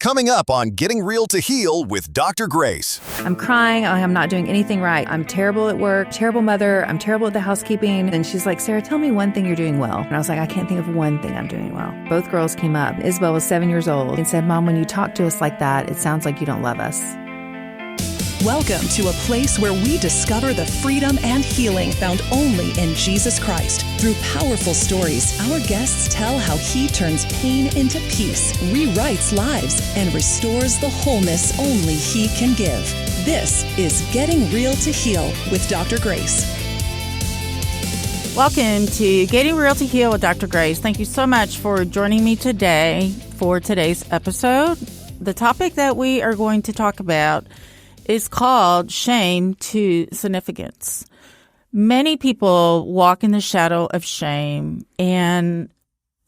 Coming up on Getting Real to Heal with Dr. Grace. I'm crying. I'm not doing anything right. I'm terrible at work, terrible mother. I'm terrible at the housekeeping. And she's like, Sarah, tell me one thing you're doing well. And I was like, I can't think of one thing I'm doing well. Both girls came up. Isabel was 7 years old and said, Mom, when you talk to us like that, it sounds like you don't love us. Welcome to a place where we discover the freedom and healing found only in Jesus Christ. Through powerful stories, our guests tell how He turns pain into peace, rewrites lives, and restores the wholeness only He can give. This is Getting Real to Heal with Dr. Grace. Welcome to Getting Real to Heal with Dr. Grace. Thank you so much for joining me today for today's episode. The topic that we are going to talk about is called shame to significance. Many people walk in the shadow of shame, and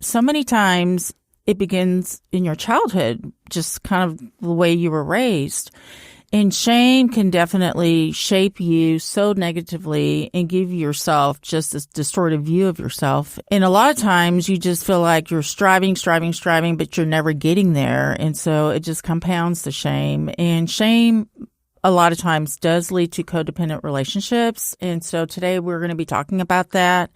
so many times it begins in your childhood, just kind of the way you were raised. And shame can definitely shape you so negatively and give yourself just this distorted view of yourself. And a lot of times you just feel like you're striving, but you're never getting there. And so it just compounds the shame. And shame a lot of times does lead to codependent relationships. And so today we're going to be talking about that.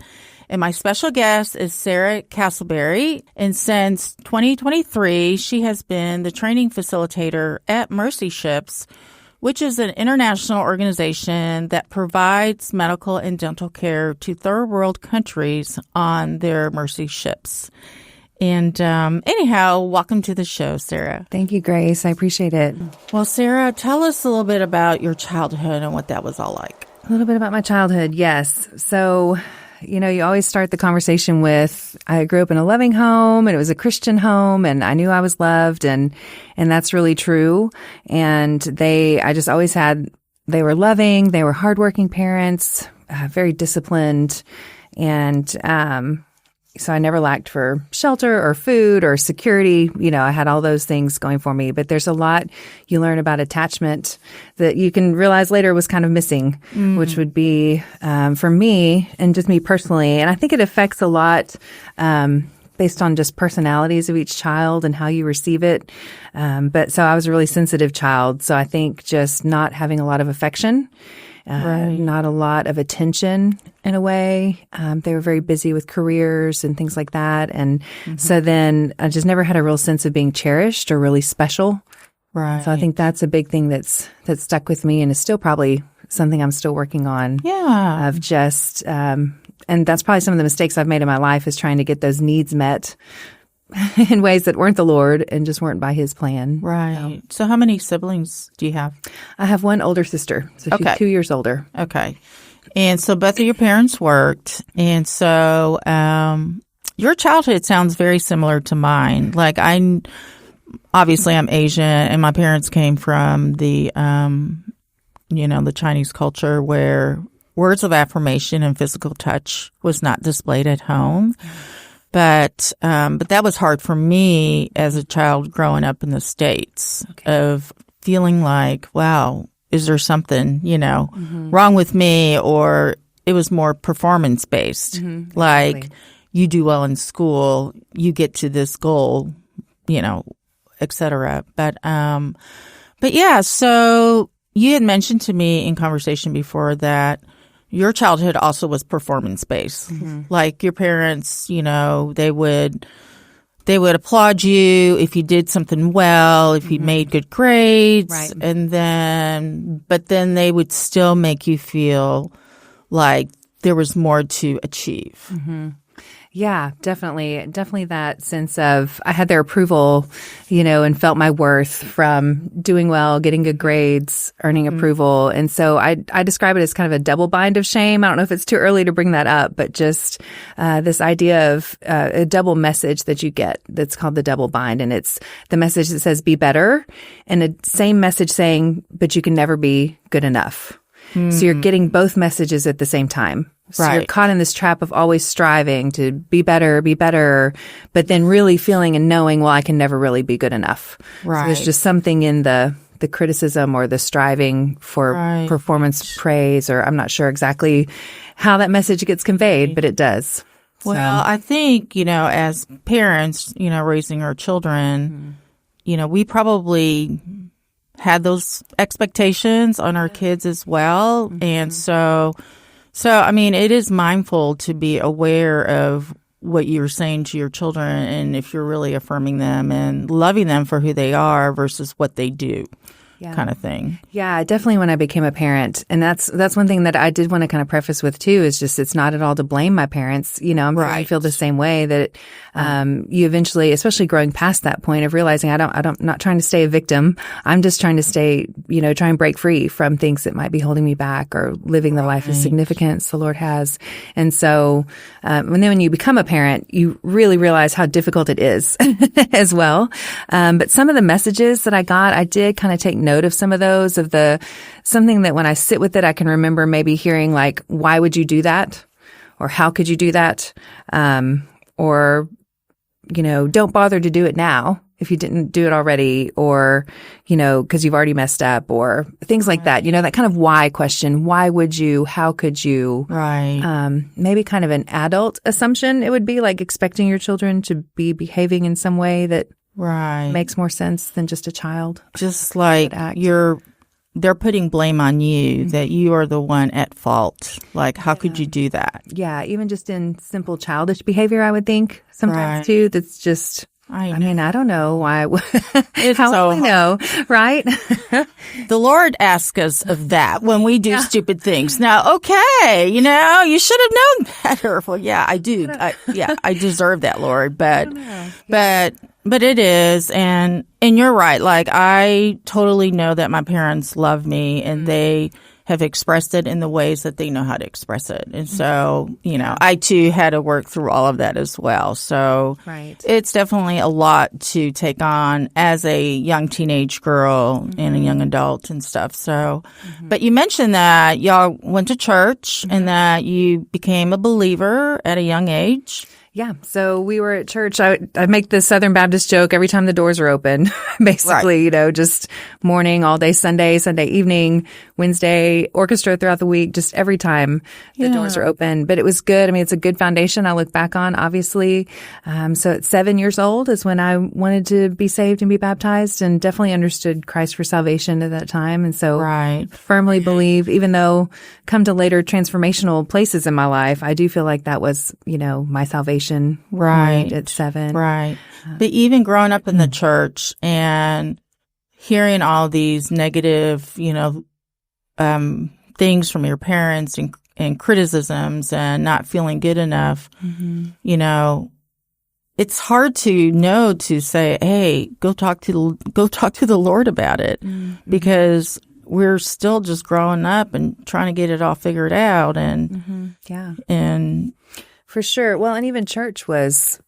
And my special guest is Sarah Castleberry. And since 2023, she has been the training facilitator at Mercy Ships, which is an international organization that provides medical and dental care to third world countries on their Mercy Ships. And anyhow, welcome to the show, Sarah. Thank you, Grace. I appreciate it. Well, Sarah, tell us a little bit about your childhood and what that was all like. A little bit about my childhood, yes. So, you always start the conversation with, I grew up in a loving home and it was a Christian home and I knew I was loved and that's really true. And I just always had, they were loving, they were hardworking parents, very disciplined, and, so I never lacked for shelter or food or security. I had all those things going for me. But there's a lot you learn about attachment that you can realize later was kind of missing, which would be for me and just me personally. And I think it affects a lot based on just personalities of each child and how you receive it. But so I was a really sensitive child. So I think just not having a lot of affection. Not a lot of attention in a way. They were very busy with careers and things like that. And so then I just never had a real sense of being cherished or really special. Right. So I think that's a big thing that's stuck with me and is still probably something I'm still working on. Yeah. Of just, and that's probably some of the mistakes I've made in my life is trying to get those needs met in ways that weren't the Lord and just weren't by His plan. Right. So how many siblings do you have? I have one older sister. So she's 2 years older. Okay. And so both of your parents worked. And so your childhood sounds very similar to mine. Like obviously I'm Asian and my parents came from the, the Chinese culture where words of affirmation and physical touch was not displayed at home. But that was hard for me as a child growing up in the States of feeling like, wow, is there something, wrong with me? Or it was more performance based. Like Exactly. You do well in school, you get to this goal, et cetera. But yeah, so you had mentioned to me in conversation before that your childhood also was performance-based. Like your parents, they would applaud you if you did something well, if you made good grades, Right. but then they would still make you feel like there was more to achieve. Yeah, definitely. Definitely that sense of I had their approval, and felt my worth from doing well, getting good grades, earning approval. And so I describe it as kind of a double bind of shame. I don't know if it's too early to bring that up, but just this idea of a double message that you get that's called the double bind. And it's the message that says be better and the same message saying, but you can never be good enough. So you're getting both messages at the same time. So Right. you're caught in this trap of always striving to be better, but then really feeling and knowing, well, I can never really be good enough. Right. So there's just something in the criticism or the striving for Right. performance praise, or I'm not sure exactly how that message gets conveyed, but it does. Well, I think, as parents, raising our children, we probably had those expectations on our kids as well. And so, I mean, it is mindful to be aware of what you're saying to your children and if you're really affirming them and loving them for who they are versus what they do. Kind of thing. Yeah, definitely when I became a parent. And that's one thing that I did want to kind of preface with too, is just it's not at all to blame my parents. I feel the same way that you eventually, especially growing past that point of realizing I'm not trying to stay a victim. I'm just trying to stay, try and break free from things that might be holding me back or living the life of significance the Lord has. And so when you become a parent, you really realize how difficult it is as well. But some of the messages that I got, I did kind of take note of some of those, something that when I sit with it, I can remember maybe hearing like, why would you do that? Or how could you do that? Or, don't bother to do it now if you didn't do it already, or, because you've already messed up, or things like that. That kind of why question. Why would you? How could you? Right. Maybe kind of an adult assumption. It would be like expecting your children to be behaving in some way that makes more sense than just a child. Just like they're putting blame on you that you are the one at fault. Like, how could you do that? Yeah, even just in simple childish behavior, I would think sometimes too. That's just. I mean, I don't know why. How do I know, right? The Lord asks us of that when we do stupid things. Now, okay, you should have known better. Well, yeah, I do. I deserve that, Lord. But it is, and you're right. Like, I totally know that my parents love me, and they have expressed it in the ways that they know how to express it. And so, I too had to work through all of that as well. So it's definitely a lot to take on as a young teenage girl and a young adult and stuff. So, but you mentioned that y'all went to church and that you became a believer at a young age. Yeah. So we were at church. I make the Southern Baptist joke every time the doors are open, basically, just morning, all day, Sunday evening, Wednesday, orchestra throughout the week, just every time the doors are open. But it was good. I mean, it's a good foundation I look back on, obviously. So at 7 years old is when I wanted to be saved and be baptized, and definitely understood Christ for salvation at that time. And so firmly believe, even though come to later transformational places in my life, I do feel like that was, my salvation. At 7. Right. But even growing up in the church and hearing all these negative, things from your parents and criticisms and not feeling good enough, it's hard to say, hey, go talk to the Lord about it, because we're still just growing up and trying to get it all figured out. And and for sure. Well, and even church was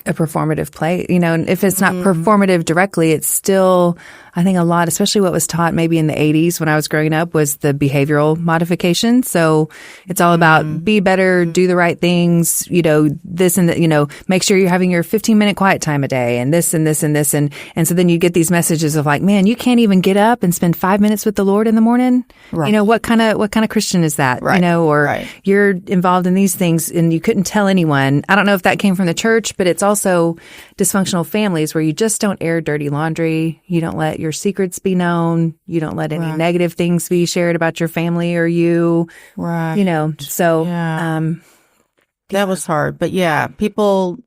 a performative play, and if it's not performative directly, it's still, I think a lot, especially what was taught maybe in the 80s when I was growing up, was the behavioral modification. So it's all about be better, do the right things, this and that, make sure you're having your 15-minute quiet time a day, and this and this and this. And so then you get these messages of like, man, you can't even get up and spend 5 minutes with the Lord in the morning. Right. What kind of Christian is that? Right. Or you're involved in these things and you couldn't tell anyone. I don't know if that came from the church, but it's also dysfunctional families where you just don't air dirty laundry. You don't let your secrets be known. You don't let any negative things be shared about your family or you. Right. So that was hard. But people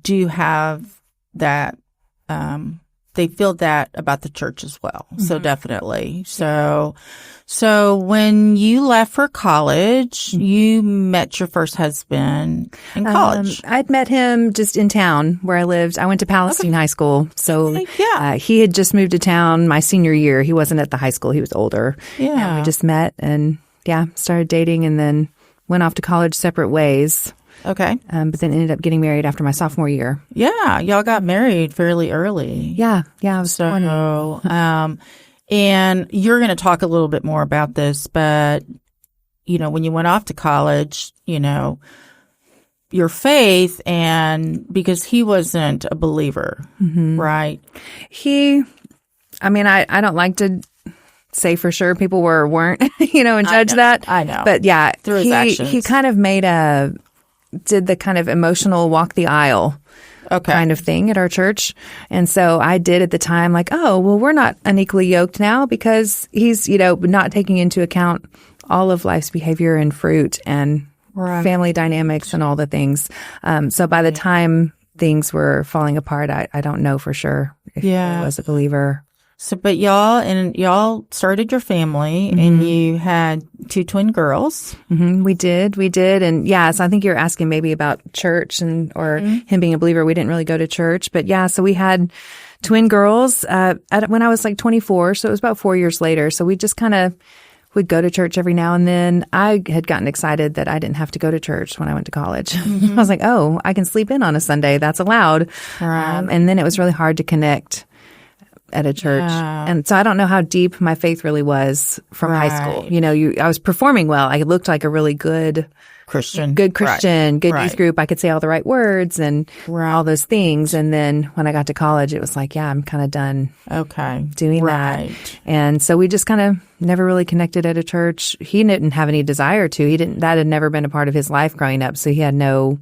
do have that. They feel that about the church as well. So definitely. So when you left for college, you met your first husband in college. I'd met him just in town where I lived. I went to Palestine High School. So he had just moved to town my senior year. He wasn't at the high school. He was older. Yeah. And we just met and started dating and then went off to college separate ways. Okay. But then ended up getting married after my sophomore year. Yeah. Y'all got married fairly early. Yeah. I was 20. And you're going to talk a little bit more about this, but, when you went off to college, your faith, and because he wasn't a believer, right? I don't like to say for sure people were or weren't, and judge that. I know. But through his actions. He kind of did the kind of emotional walk the aisle kind of thing at our church. And so I did at the time like, oh, well, we're not unequally yoked now because he's, not taking into account all of life's behavior and fruit and family dynamics and all the things. So by the time things were falling apart, I don't know for sure if he was a believer. So, but y'all started your family and you had 2 twin girls. Mm-hmm. We did. And so I think you're asking maybe about church or him being a believer. We didn't really go to church, but so we had twin girls, when I was like 24. So it was about 4 years later. So we just kind of would go to church every now and then. I had gotten excited that I didn't have to go to church when I went to college. I was like, oh, I can sleep in on a Sunday. That's allowed. Right. And then it was really hard to connect at a church. And so I don't know how deep my faith really was from high school. I was performing well. I looked like a really good Christian, good youth group. I could say all the right words and all those things. And then when I got to college, it was like, I'm kind of done doing that. And so we just kind of never really connected at a church. He didn't have any desire to. That had never been a part of his life growing up. So he had no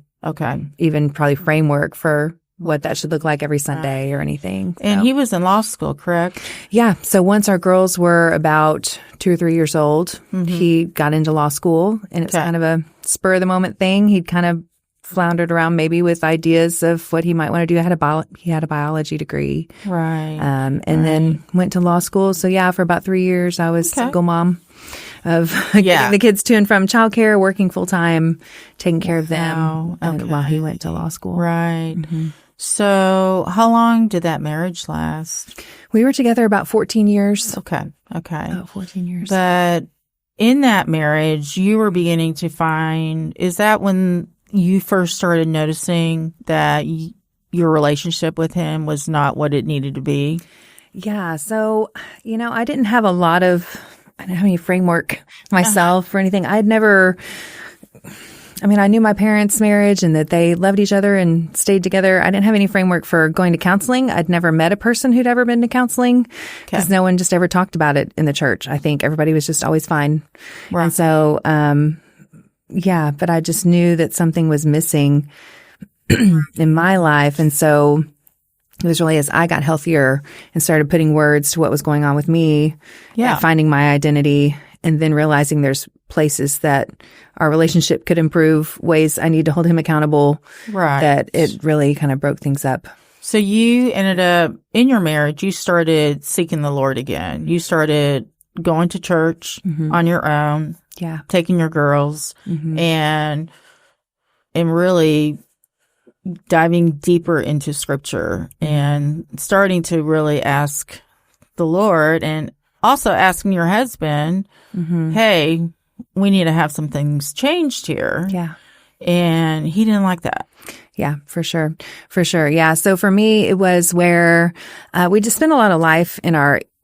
even probably framework for what that should look like every Sunday or anything. And he was in law school, correct? Yeah. So once our girls were about 2 or 3 years old, he got into law school, and it's kind of a spur of the moment thing. He'd kind of floundered around maybe with ideas of what he might want to do. He had a biology degree. Right. And then went to law school. So for about 3 years, I was single mom of getting the kids to and from childcare, working full time, taking care of them while he went to law school. Right. Mm-hmm. So how long did that marriage last? We were together about 14 years. Okay. About 14 years. But in that marriage, you were beginning to find, is that when you first started noticing that your relationship with him was not what it needed to be? Yeah. So, I didn't have I didn't have any framework myself or anything. I knew my parents' marriage and that they loved each other and stayed together. I didn't have any framework for going to counseling. I'd never met a person who'd ever been to counseling because no one just ever talked about it in the church. I think everybody was just always fine. Right. And so, but I just knew that something was missing in my life. And so it was really as I got healthier and started putting words to what was going on with me, finding my identity, and then realizing there's places that our relationship could improve, ways I need to hold him accountable, that it really kind of broke things up. So you ended up, in your marriage, you started seeking the Lord again. You started going to church on your own, taking your girls, and really diving deeper into Scripture and starting to really ask the Lord, and also asking your husband, hey, we need to have some things changed here. Yeah. And he didn't like that. Yeah, for sure. Yeah. So for me, it was where we just spent a lot of life in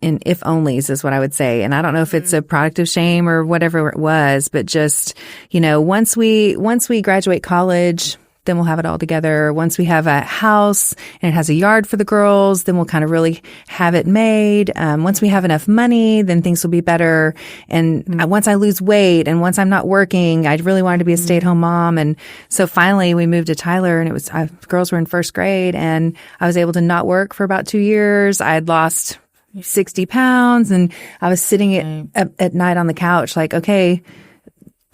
if onlys is what I would say. And I don't know if it's a product of shame or whatever it was, but just, once we graduate college, then we'll have it all together. Once we have a house and it has a yard for the girls, then we'll kind of really have it made. Once we have enough money, then things will be better. And once I lose weight and once I'm not working, I really wanted to be a stay-at-home mom. And so finally we moved to Tyler, and the girls were in first grade, and I was able to not work for about 2 years. I had lost 60 pounds, and I was sitting at night on the couch like, okay,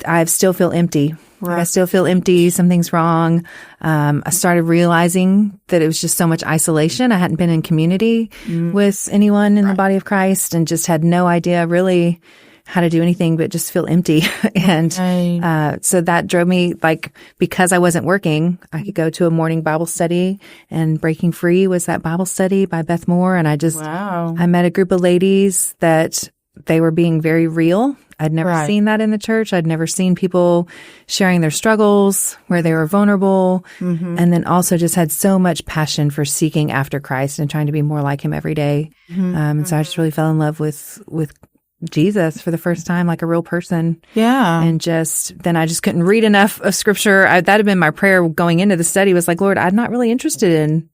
I still feel empty. Right. I still feel empty. Something's wrong. I started realizing that it was just so much isolation. I hadn't been in community with anyone in the body of Christ, and just had no idea really how to do anything but just feel empty. And so that drove me, because I wasn't working, I could go to a morning Bible study, and Breaking Free was that Bible study by Beth Moore. And I met a group of ladies that they were being very real. I'd never seen that in the church. I'd never seen people sharing their struggles, where they were vulnerable, and then also just had so much passion for seeking after Christ and trying to be more like him every day. And so I just really fell in love with Jesus for the first time, like a real person. Yeah. And then I just couldn't read enough of Scripture. That had been my prayer going into the study, was like, Lord, I'm not really interested in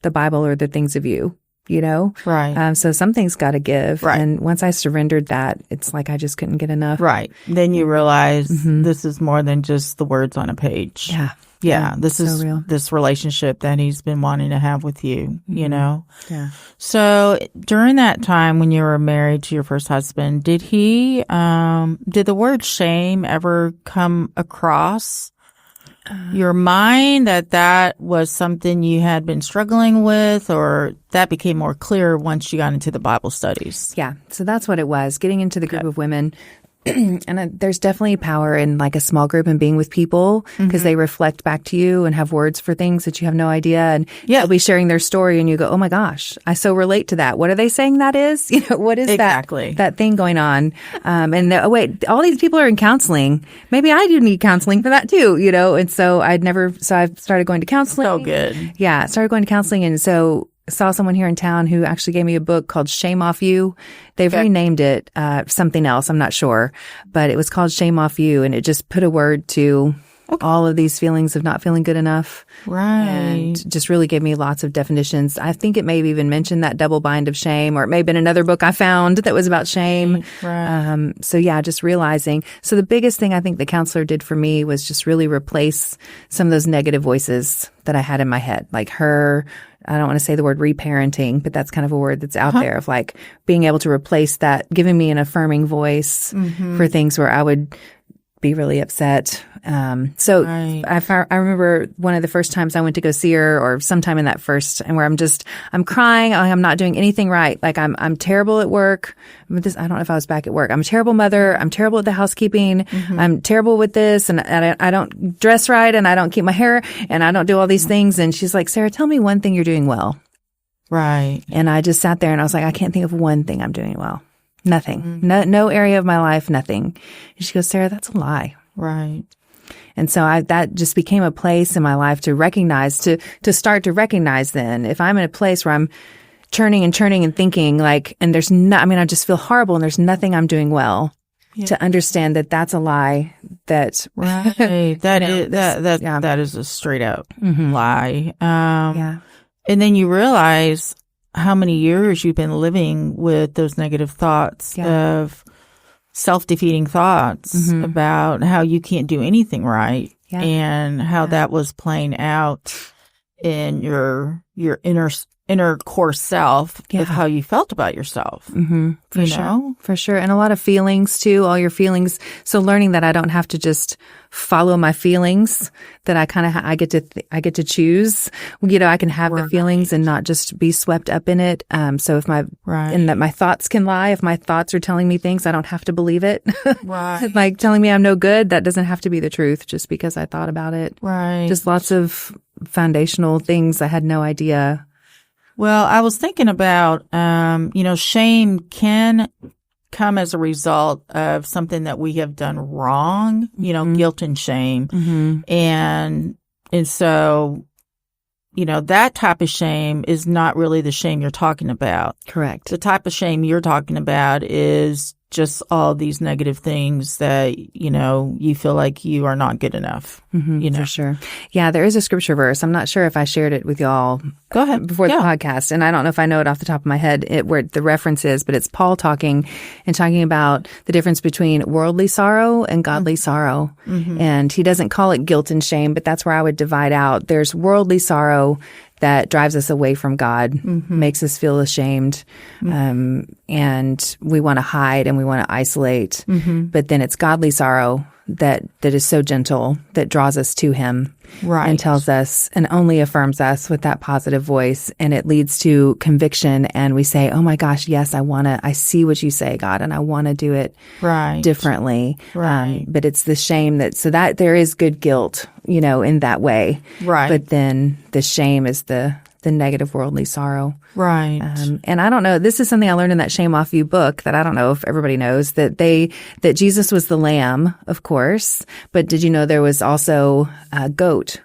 the Bible or the things of you. Right. So something's got to give. Right. And once I surrendered that, it's like I just couldn't get enough. Right. Then you realize this is more than just the words on a page. Yeah. Yeah, this so is real. this relationship that he's been wanting to have with you, you know? Yeah. So during that time when you were married to your first husband, did the word shame ever come across your mind that was something you had been struggling with, or that became more clear once you got into the Bible studies? Yeah. So that's what it was, getting into the group of women. And there's definitely power in like a small group and being with people because they reflect back to you and have words for things that you have no idea. And they'll be sharing their story and you go, oh my gosh, I so relate to that. What are they saying that is? You know, what is that thing going on? Wait, all these people are in counseling. Maybe I do need counseling for that too, you know? And so I started going to counseling. So good. Yeah. I started going to counseling. And so saw someone here in town who actually gave me a book called Shame Off You. They've renamed it something else. I'm not sure. But it was called Shame Off You. And it just put a word to all of these feelings of not feeling good enough. Right. And just really gave me lots of definitions. I think it may have even mentioned that double bind of shame, or it may have been another book I found that was about shame. Right. So yeah, just realizing. So the biggest thing I think the counselor did for me was just really replace some of those negative voices that I had in my head, like her. I don't want to say the word reparenting, but that's kind of a word that's out there of like being able to replace that, giving me an affirming voice for things where I would be really upset. I remember one of the first times I went to go see her, or sometime in that first, and where I'm crying. I'm not doing anything right. Like I'm terrible at work. I don't know if I was back at work. I'm a terrible mother. I'm terrible at the housekeeping. I'm terrible with this, and I don't dress right, and I don't keep my hair, and I don't do all these things. And she's like, Sarah, tell me one thing you're doing well. Right. And I just sat there and I was like, I can't think of one thing I'm doing well. Nothing. No area of my life, nothing. And she goes, Sarah, that's a lie. Right. And so that just became a place in my life to recognize, to start to recognize then, if I'm in a place where I'm churning and thinking like, and I just feel horrible and there's nothing I'm doing well, to understand that that's a lie. That that is a straight up lie. And then you realize how many years you've been living with those negative thoughts of self-defeating thoughts about how you can't do anything right, and how that was playing out in your inner core self of how you felt about yourself. For sure. And a lot of feelings too, all your feelings. So learning that I don't have to just follow my feelings, that I get to choose, you know, I can have the feelings and not just be swept up in it. So if and that my thoughts can lie, if my thoughts are telling me things, I don't have to believe it. Right. Like telling me I'm no good, that doesn't have to be the truth just because I thought about it. Right. Just lots of foundational things I had no idea. Well, I was thinking about, shame can come as a result of something that we have done wrong, guilt and shame. And so, that type of shame is not really the shame you're talking about. Correct. The type of shame you're talking about is just all these negative things that, you feel like you are not good enough. For sure. Yeah, there is a scripture verse. I'm not sure if I shared it with y'all. Go ahead. Before the podcast. And I don't know if I know it off the top of my head where the reference is, but it's Paul talking about the difference between worldly sorrow and godly sorrow. And he doesn't call it guilt and shame, but that's where I would divide out. There's worldly sorrow that drives us away from God, makes us feel ashamed, and we want to hide and we want to isolate. But then it's godly sorrow that is so gentle, that draws us to Him, and tells us and only affirms us with that positive voice, and it leads to conviction, and we say, "Oh my gosh, yes, I see what you say, God, and I want to do it differently." But it's the shame that there is good guilt, in that way. But then the shame is the negative worldly sorrow. And I don't know, this is something I learned in that Shame Off You book that I don't know if everybody knows, that Jesus was the lamb, of course, but did you know there was also a goat?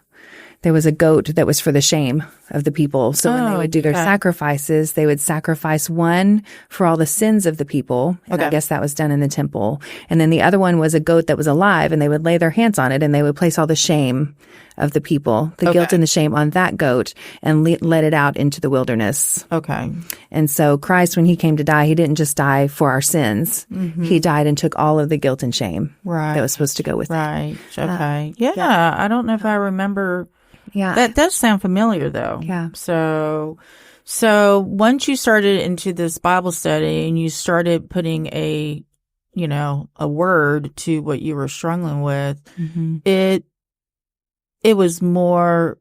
There was a goat that was for the shame of the people. So when they would do their sacrifices, they would sacrifice one for all the sins of the people. And I guess that was done in the temple. And then the other one was a goat that was alive, and they would lay their hands on it and they would place all the shame of the people, the guilt and the shame on that goat, and let it out into the wilderness. Okay. And so Christ, when he came to die, he didn't just die for our sins. He died and took all of the guilt and shame that was supposed to go with it. Right. Okay. Yeah. I don't know if I remember. Yeah. That does sound familiar, though. Yeah. So once you started into this Bible study and you started putting a word to what you were struggling with, it was more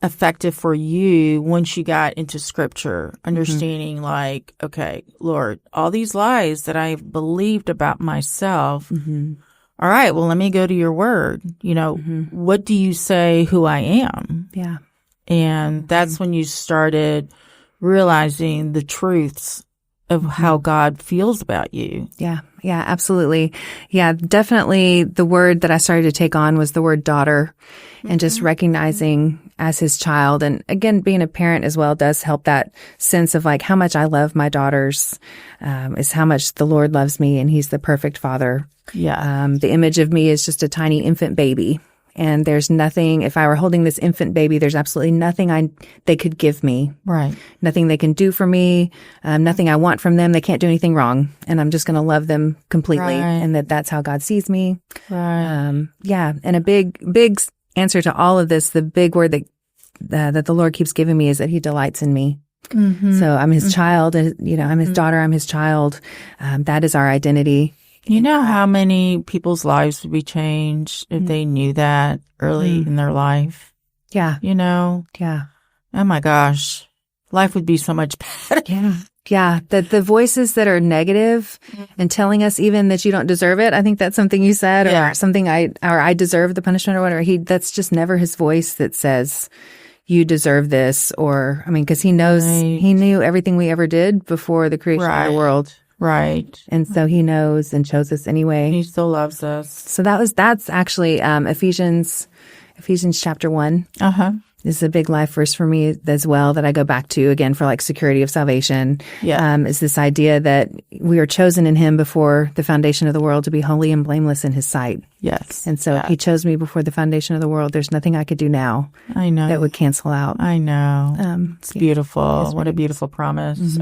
effective for you once you got into scripture, understanding like, okay, Lord, all these lies that I've believed about myself. All right, well, let me go to your word. What do you say who I am? Yeah. And that's when you started realizing the truths of how God feels about you. Yeah. Yeah, absolutely. Yeah, definitely the word that I started to take on was the word daughter, and just recognizing as his child. And again, being a parent as well does help that sense of like how much I love my daughters, is how much the Lord loves me, and he's the perfect father. Yeah. The image of me is just a tiny infant baby. And there's nothing, if I were holding this infant baby, there's absolutely nothing they could give me. Right. Nothing they can do for me, nothing I want from them. They can't do anything wrong. And I'm just going to love them completely. Right. And that's how God sees me. Right. Yeah. And a big answer to all of this, the big word that the Lord keeps giving me is that he delights in me. So I'm his child, and, I'm his daughter, I'm his child. That is our identity. You know how many people's lives would be changed if they knew that early in their life? Yeah. Yeah. Oh my gosh. Life would be so much better. Yeah. Yeah. The voices that are negative and telling us even that you don't deserve it. I think that's something you said, or something I deserve the punishment or whatever. That's just never his voice that says you deserve this, or, because he knows, he knew everything we ever did before the creation of the world. Right. And so he knows and chose us anyway. He still loves us. So that's actually Ephesians chapter 1. This is a big life verse for me as well that I go back to again for like security of salvation. Yeah. Is this idea that we are chosen in him before the foundation of the world to be holy and blameless in his sight. Yes. And so if he chose me before the foundation of the world, there's nothing I could do now. I know. That would cancel out. I know. It's beautiful. What a beautiful promise.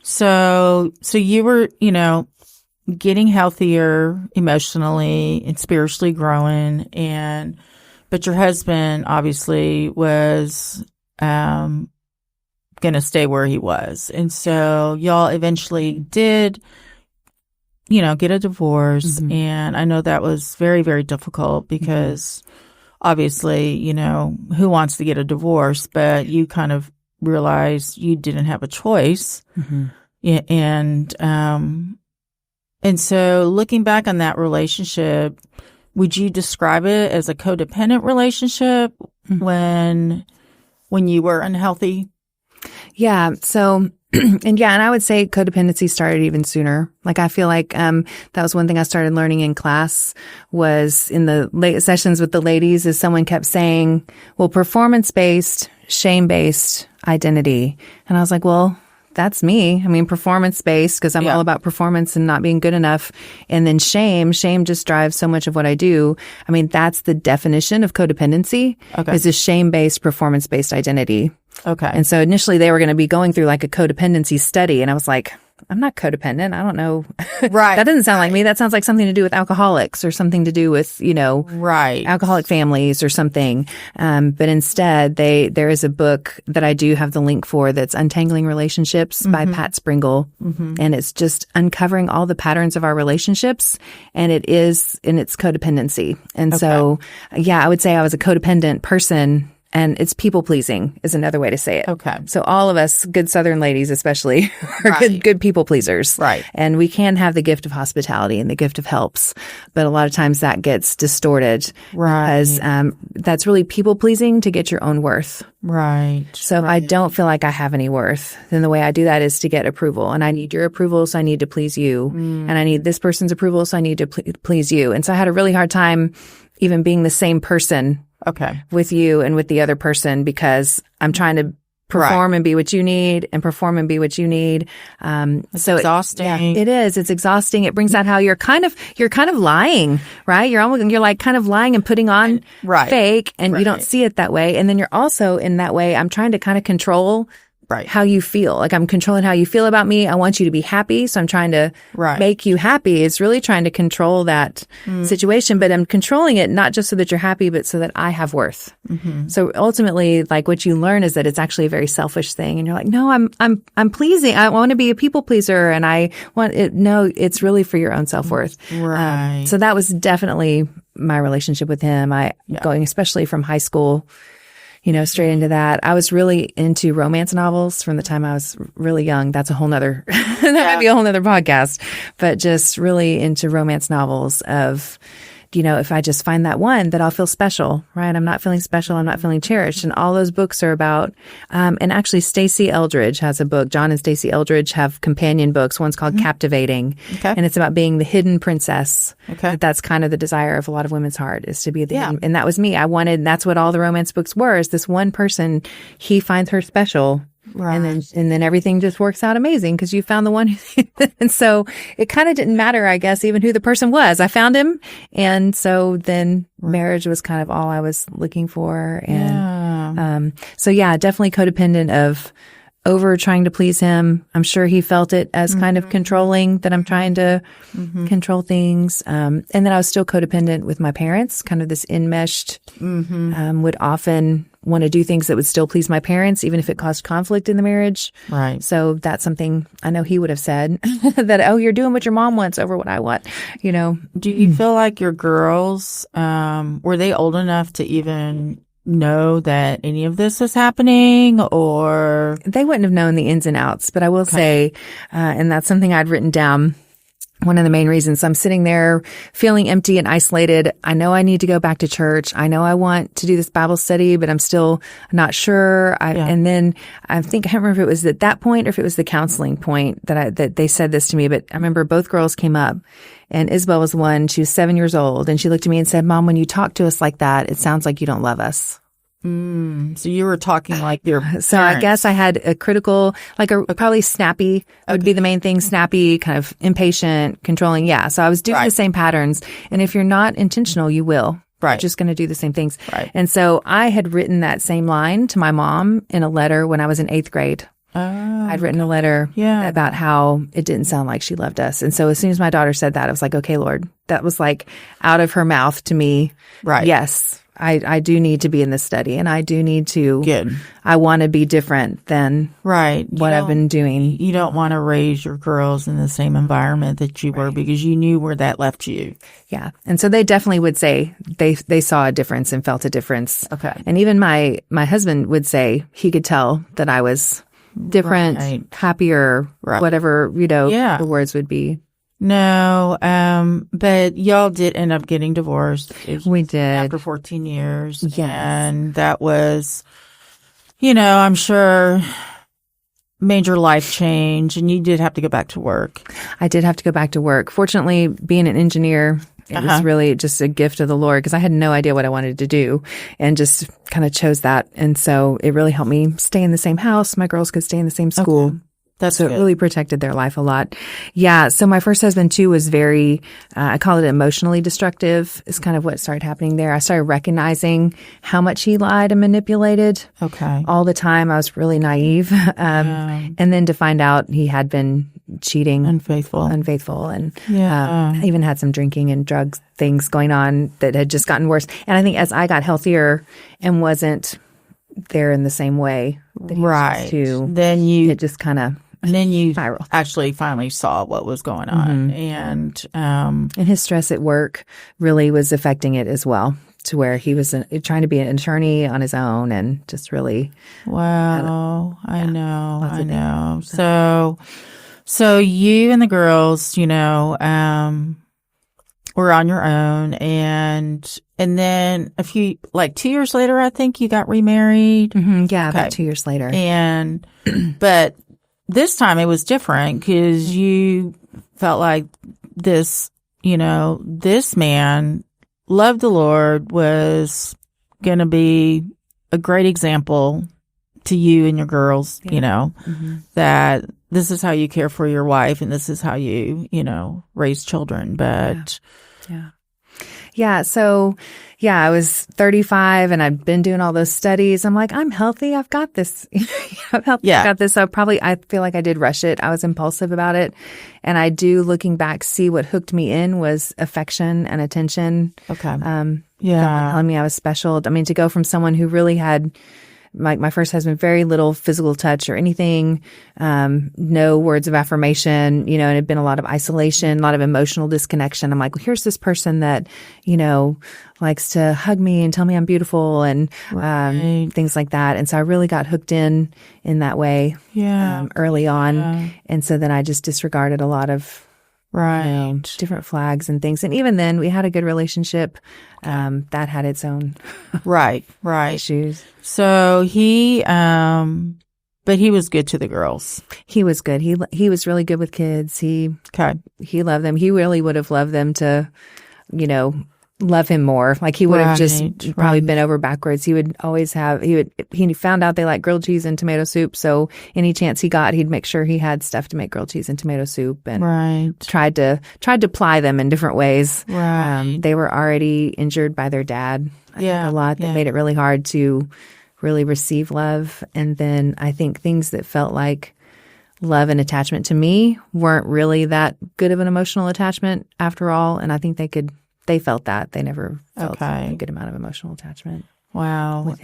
So you were, getting healthier emotionally and spiritually growing, but your husband obviously was going to stay where he was. And so y'all eventually did, get a divorce. And I know that was very, very difficult because obviously, who wants to get a divorce, but you kind of realized you didn't have a choice. And so looking back on that relationship, would you describe it as a codependent relationship when you were unhealthy? Yeah. So, and I would say codependency started even sooner. Like, I feel like, that was one thing I started learning in class was in the late sessions with the ladies is someone kept saying, well, performance-based, shame-based identity. And I was like, well, that's me. Performance-based because I'm all about performance and not being good enough. And then shame just drives so much of what I do. That's the definition of codependency is a shame-based, performance-based identity. Okay. And so initially they were going to be going through like a codependency study. And I was like, I'm not codependent. I don't know. Right. That doesn't sound like me. That sounds like something to do with alcoholics or something to do with, right. alcoholic families or something. But instead, there is a book that I do have the link for that's Untangling Relationships by Pat Springle. And it's just uncovering all the patterns of our relationships. And it's codependency. And so, I would say I was a codependent person. And it's people pleasing is another way to say it. Okay. So all of us, good Southern ladies especially, are good people pleasers. Right. And we can have the gift of hospitality and the gift of helps, but a lot of times that gets distorted. Right. Because that's really people pleasing to get your own worth. Right. So if I don't feel like I have any worth, then the way I do that is to get approval. And I need your approval, so I need to please you. And I need this person's approval, so I need to please you. And so I had a really hard time even being the same person with you and with the other person because I'm trying to perform and be what you need and perform and be what you need. It's exhausting. It is. It's exhausting. It brings out how you're kind of lying, right? You're like kind of lying and putting on fake, and you don't see it that way. And then you're also in that way, I'm trying to kind of control how you feel. Like I'm controlling how you feel about me. I want you to be happy. So I'm trying to make you happy. It's really trying to control that situation, but I'm controlling it not just so that you're happy, but so that I have worth. So ultimately, like what you learn is that it's actually a very selfish thing. And you're like, no, I'm pleasing. I want to be a people pleaser, and I want it. No, it's really for your own self-worth. Right. So that was definitely my relationship with him. Going especially from high school, straight into that. I was really into romance novels from the time I was really young. That's a whole nother, might be a whole nother podcast, but just really into romance novels of, if I just find that one, that I'll feel special, right? I'm not feeling special. I'm not feeling cherished. And all those books are about, and actually Stacey Eldridge has a book. John and Stacey Eldridge have companion books. One's called Captivating. And it's about being the hidden princess. That's kind of the desire of a lot of women's heart, is to be the hidden. And that was me. that's what all the romance books were, is this one person, he finds her special. And then everything just works out amazing because you found the one. And so it kind of didn't matter, I guess, even who the person was. I found him. And so then marriage was kind of all I was looking for. And definitely codependent of over trying to please him. I'm sure he felt it as kind of controlling, that I'm trying to control things. And then I was still codependent with my parents, kind of this enmeshed, would often want to do things that would still please my parents, even if it caused conflict in the marriage. Right. So that's something I know he would have said that, you're doing what your mom wants over what I want, Do you feel like your girls, were they old enough to even know that any of this is happening, or? They wouldn't have known the ins and outs, but I will say, and that's something I'd written down. One of the main reasons I'm sitting there feeling empty and isolated. I know I need to go back to church. I know I want to do this Bible study, but I'm still not sure. And then I can't remember if it was at that point or if it was the counseling point that they said this to me, but I remember both girls came up, and Isabel was the one. She was 7 years old, and she looked at me and said, "Mom, when you talk to us like that, it sounds like you don't love us." So you were talking like your parents. So I guess I had a critical, probably snappy would be the main thing. Snappy, kind of impatient, controlling. Yeah. So I was doing the same patterns. And if you're not intentional, you will. You're just going to do the same things. And so I had written that same line to my mom in a letter when I was in 8th grade. I'd written a letter about how it didn't sound like she loved us. And so as soon as my daughter said that, I was like, okay, Lord, that was like out of her mouth to me. Yes. I do need to be in this study, and I do need to. I want to be different than what I've been doing. You don't want to raise your girls in the same environment that you were, because you knew where that left you. Yeah. And so they definitely would say they saw a difference and felt a difference. And even my husband would say he could tell that I was different, happier, whatever, the words would be. No, but y'all did end up getting divorced. We did. After 14 years. And that was, I'm sure major life change, and you did have to go back to work. I did have to go back to work. Fortunately, being an engineer, it was really just a gift of the Lord, because I had no idea what I wanted to do and just kind of chose that. And so it really helped me stay in the same house. My girls could stay in the same school. So it really protected their life a lot. Yeah. So my first husband too was very, I call it emotionally destructive, is kind of what started happening there. I started recognizing how much he lied and manipulated all the time. I was really naive. And then to find out he had been cheating. Unfaithful. And even had some drinking and drugs things going on that had just gotten worse. And I think as I got healthier and wasn't there in the same way that he was to, then it just kind of. And then you spiral. Actually finally saw what was going on. And his stress at work really was affecting it as well, to where he was trying to be an attorney on his own, and just really. Wow. I know. So you and the girls, were on your own, and then 2 years later, I think you got remarried. About 2 years later. And, but this time it was different, because you felt like this man loved the Lord, was going to be a great example to you and your girls, that this is how you care for your wife and this is how you, raise children. But yeah. So I was 35 and I'd been doing all those studies. I'm like, I'm healthy. I've got this. I'm healthy. I've got this. So I feel like I did rush it. I was impulsive about it. And I do, looking back, see what hooked me in was affection and attention. Okay. Someone telling me I was special. I mean, to go from someone who really had, like my first husband, very little physical touch or anything, no words of affirmation, and it had been a lot of isolation, a lot of emotional disconnection. I'm like, well, here's this person that, likes to hug me and tell me I'm beautiful and things like that. And so I really got hooked in that way early on. Yeah. And so then I just disregarded a lot of different flags and things. And even then, we had a good relationship that had its own issues. So but he was good to the girls. He was good. He was really good with kids. He loved them. He really would have loved them to, love him more. Like he would have just probably been over backwards. He would always he found out they like grilled cheese and tomato soup. So any chance he got, he'd make sure he had stuff to make grilled cheese and tomato soup and tried to ply them in different ways. They were already injured by their dad a lot. That made it really hard to really receive love. And then I think things that felt like love and attachment to me weren't really that good of an emotional attachment after all. And I think they felt that. They never felt a good amount of emotional attachment. Wow.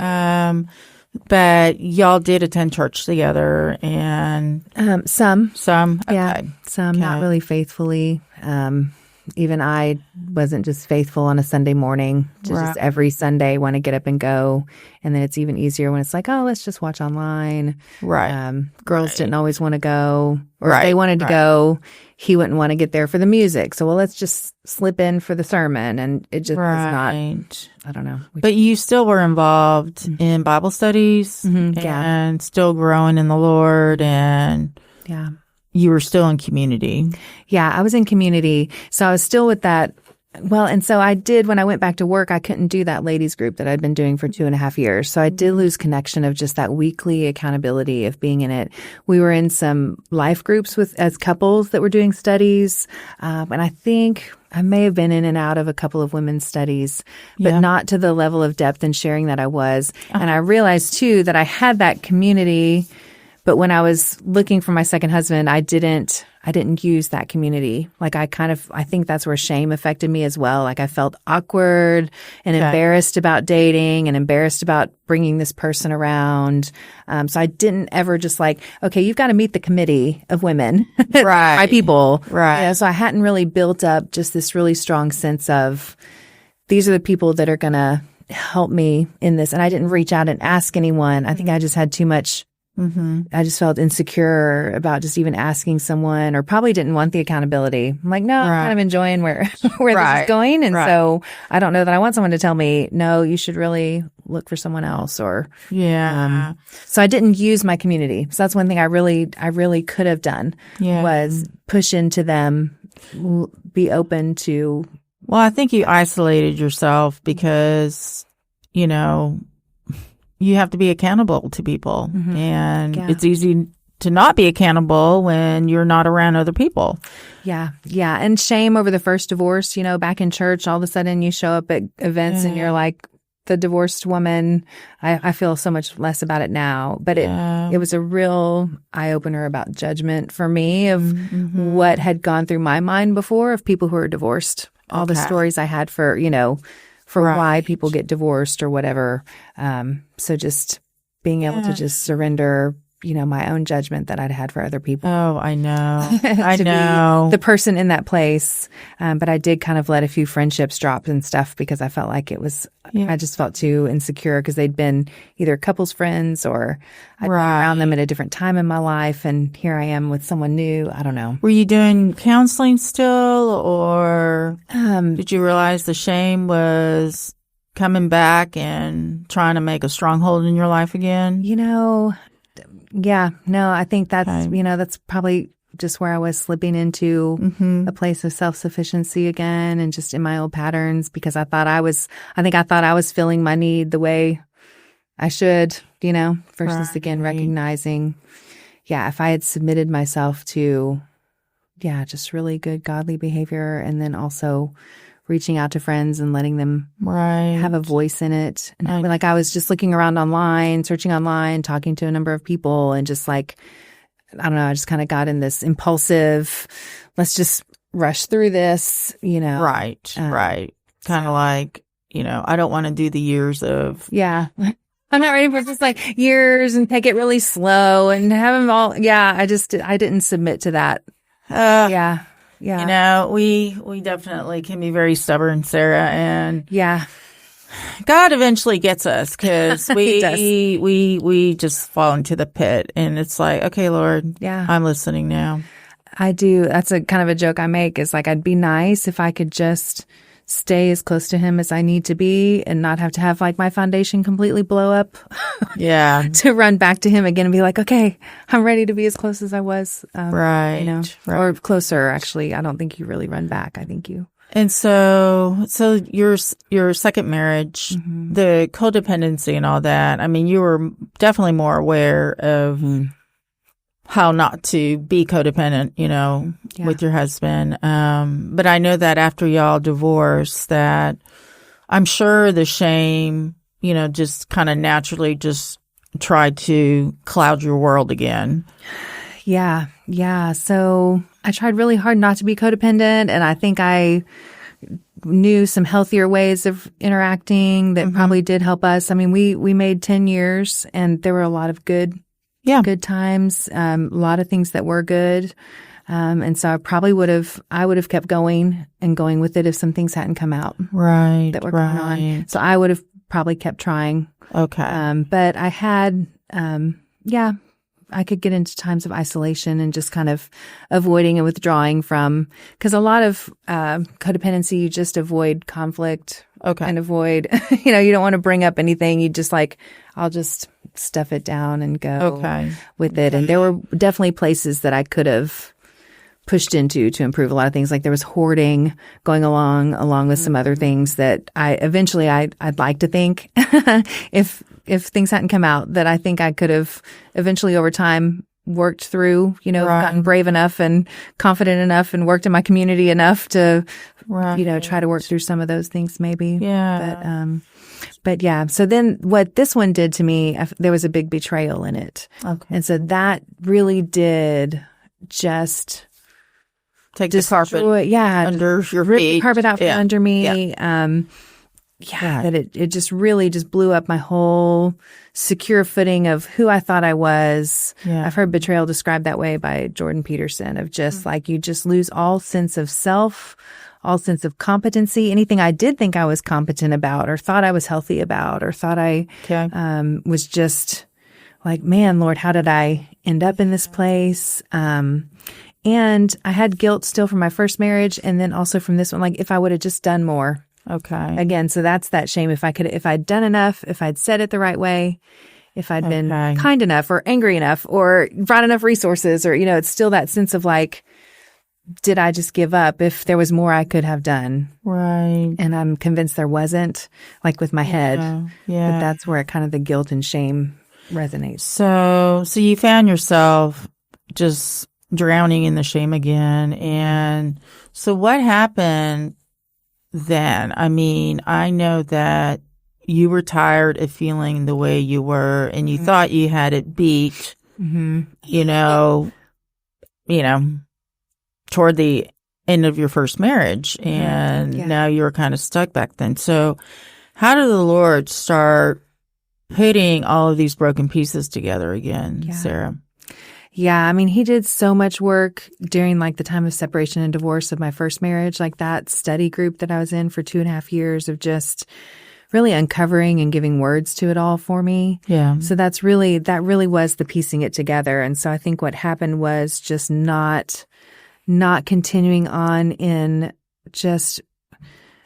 But y'all did attend church together and some. Okay. Yeah, some, not really faithfully. Even I wasn't just faithful on a Sunday morning to just every Sunday want to get up and go. And then it's even easier when it's like, oh, let's just watch online. Girls didn't always want to go. Or if they wanted to go, he wouldn't want to get there for the music. So, well, let's just slip in for the sermon. And it just was not, I don't know. But you still were involved in Bible studies and still growing in the Lord and you were still in community. Yeah, I was in community. So I was still with that. Well, and so I did, when I went back to work, I couldn't do that ladies group that I'd been doing for 2.5 years. So I did lose connection of just that weekly accountability of being in it. We were in some life groups as couples that were doing studies. And I think I may have been in and out of a couple of women's studies, but not to the level of depth and sharing that I was. And I realized too that I had that community. But when I was looking for my second husband, I didn't use that community. Like I think that's where shame affected me as well. Like I felt awkward and embarrassed about dating and embarrassed about bringing this person around. So I didn't ever just like, okay, you've got to meet the committee of women, my people. So I hadn't really built up just this really strong sense of these are the people that are going to help me in this. And I didn't reach out and ask anyone. I think I just had too much. I just felt insecure about just even asking someone, or probably didn't want the accountability. I'm like, no, I'm kind of enjoying where this is going. And so I don't know that I want someone to tell me, no, you should really look for someone else or, so I didn't use my community. So that's one thing I really could have done was push into them, be open to. Well, I think you isolated yourself because, you have to be accountable to people. And it's easy to not be accountable when you're not around other people. Yeah. And shame over the first divorce, back in church, all of a sudden you show up at events and you're like the divorced woman. I feel so much less about it now. But it was a real eye-opener about judgment for me of what had gone through my mind before of people who are divorced. All the stories I had for why people get divorced or whatever. So just being able to just surrender, my own judgment that I'd had for other people. Oh, I know. I know. The person in that place. But I did kind of let a few friendships drop and stuff because I felt like I just felt too insecure because they'd been either couples friends or I'd been around them at a different time in my life. And here I am with someone new. I don't know. Were you doing counseling still or did you realize the shame was coming back and trying to make a stronghold in your life again? I think that's, that's probably just where I was slipping into a place of self-sufficiency again and just in my old patterns because I thought I was filling my need the way I should, versus again, recognizing, if I had submitted myself to, just really good godly behavior, and then also reaching out to friends and letting them have a voice in it. And I was just looking around online, searching online, talking to a number of people, and just I don't know, I just kind of got in this impulsive, let's just rush through this, Right. Kind of I don't want to do the years of. Yeah. I'm not ready for just years and take it really slow and have them all. Yeah. I didn't submit to that. Yeah. We definitely can be very stubborn, Sarah, and yeah, God eventually gets us because we just fall into the pit, and it's okay, Lord, I'm listening now. I do. That's a kind of a joke I make is I'd be nice if I could just stay as close to him as I need to be and not have to have my foundation completely blow up. Yeah. To run back to him again and be okay, I'm ready to be as close as I was. Right. Or closer. Actually, I don't think you really run back. I think you. And so your second marriage, the codependency and all that, I mean, you were definitely more aware of how not to be codependent, with your husband. But I know that after y'all divorced, that I'm sure the shame, just kind of naturally just tried to cloud your world again. Yeah. Yeah. So I tried really hard not to be codependent, and I think I knew some healthier ways of interacting that probably did help us. I mean, we made 10 years, and there were a lot of good times, a lot of things that were good. And so I would have kept going with it if some things hadn't come out. Right. That were going on. So I would have probably kept trying. Okay. But I had, I could get into times of isolation and just kind of avoiding and withdrawing from, because a lot of codependency, you just avoid conflict. Okay. And avoid, you don't want to bring up anything. You just I'll just stuff it down and go with it. And there were definitely places that I could have pushed into to improve a lot of things. There was hoarding going along with some other things that I'd like to think if things hadn't come out, that I think I could have eventually over time worked through, gotten brave enough and confident enough and worked in my community enough to, try to work through some of those things maybe. Yeah. But yeah. So then what this one did to me, there was a big betrayal in it. Okay. And so that really did just take the carpet under your rip feet. The carpet out from under me. Yeah. That it just really just blew up my whole secure footing of who I thought I was. Yeah. I've heard betrayal described that way by Jordan Peterson, of just you just lose all sense of self, all sense of competency. Anything I did think I was competent about, or thought I was healthy about, or thought I was just man, Lord, how did I end up in this place? And I had guilt still from my first marriage, and then also from this one, if I would have just done more. Okay. Again, so that's that shame. If I'd done enough, if I'd said it the right way, if I'd been kind enough or angry enough or brought enough resources, or, it's still that sense of did I just give up if there was more I could have done? Right. And I'm convinced there wasn't, with my head. Yeah. But that's where kind of the guilt and shame resonates. So you found yourself just drowning in the shame again. And so what happened then? I mean, I know that you were tired of feeling the way you were, and you thought you had it beat, toward the end of your first marriage. And now you're kind of stuck back then. So how did the Lord start putting all of these broken pieces together again, Sarah? Yeah, I mean, he did so much work during the time of separation and divorce of my first marriage, that study group that I was in for 2.5 years of just really uncovering and giving words to it all for me. Yeah. So that really was the piecing it together. And so I think what happened was just not continuing on in just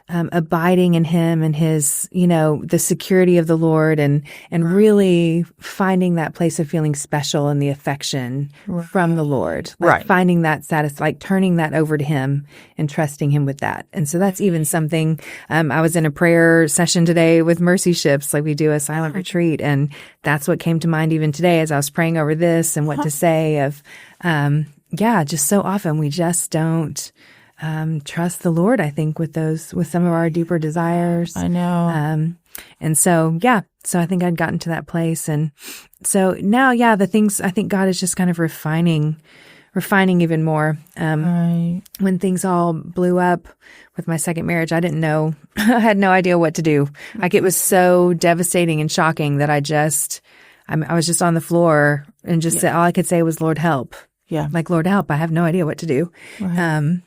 abiding in him and his, the security of the Lord and really finding that place of feeling special and the affection from the Lord. Like finding that like turning that over to him and trusting him with that. And so that's even something, I was in a prayer session today with Mercy Ships, like we do a silent retreat. And that's what came to mind even today as I was praying over this and what to say of, just so often we just don't trust the Lord, I think, with some of our deeper desires. I know. And so, so I think I'd gotten to that place. And so now, the things I think God is just kind of refining even more. When things all blew up with my second marriage, I didn't know, I had no idea what to do. Like it was so devastating and shocking that I was just on the floor and just said, all I could say was, Lord, help. Yeah. Like, Lord, help. I have no idea what to do. Right.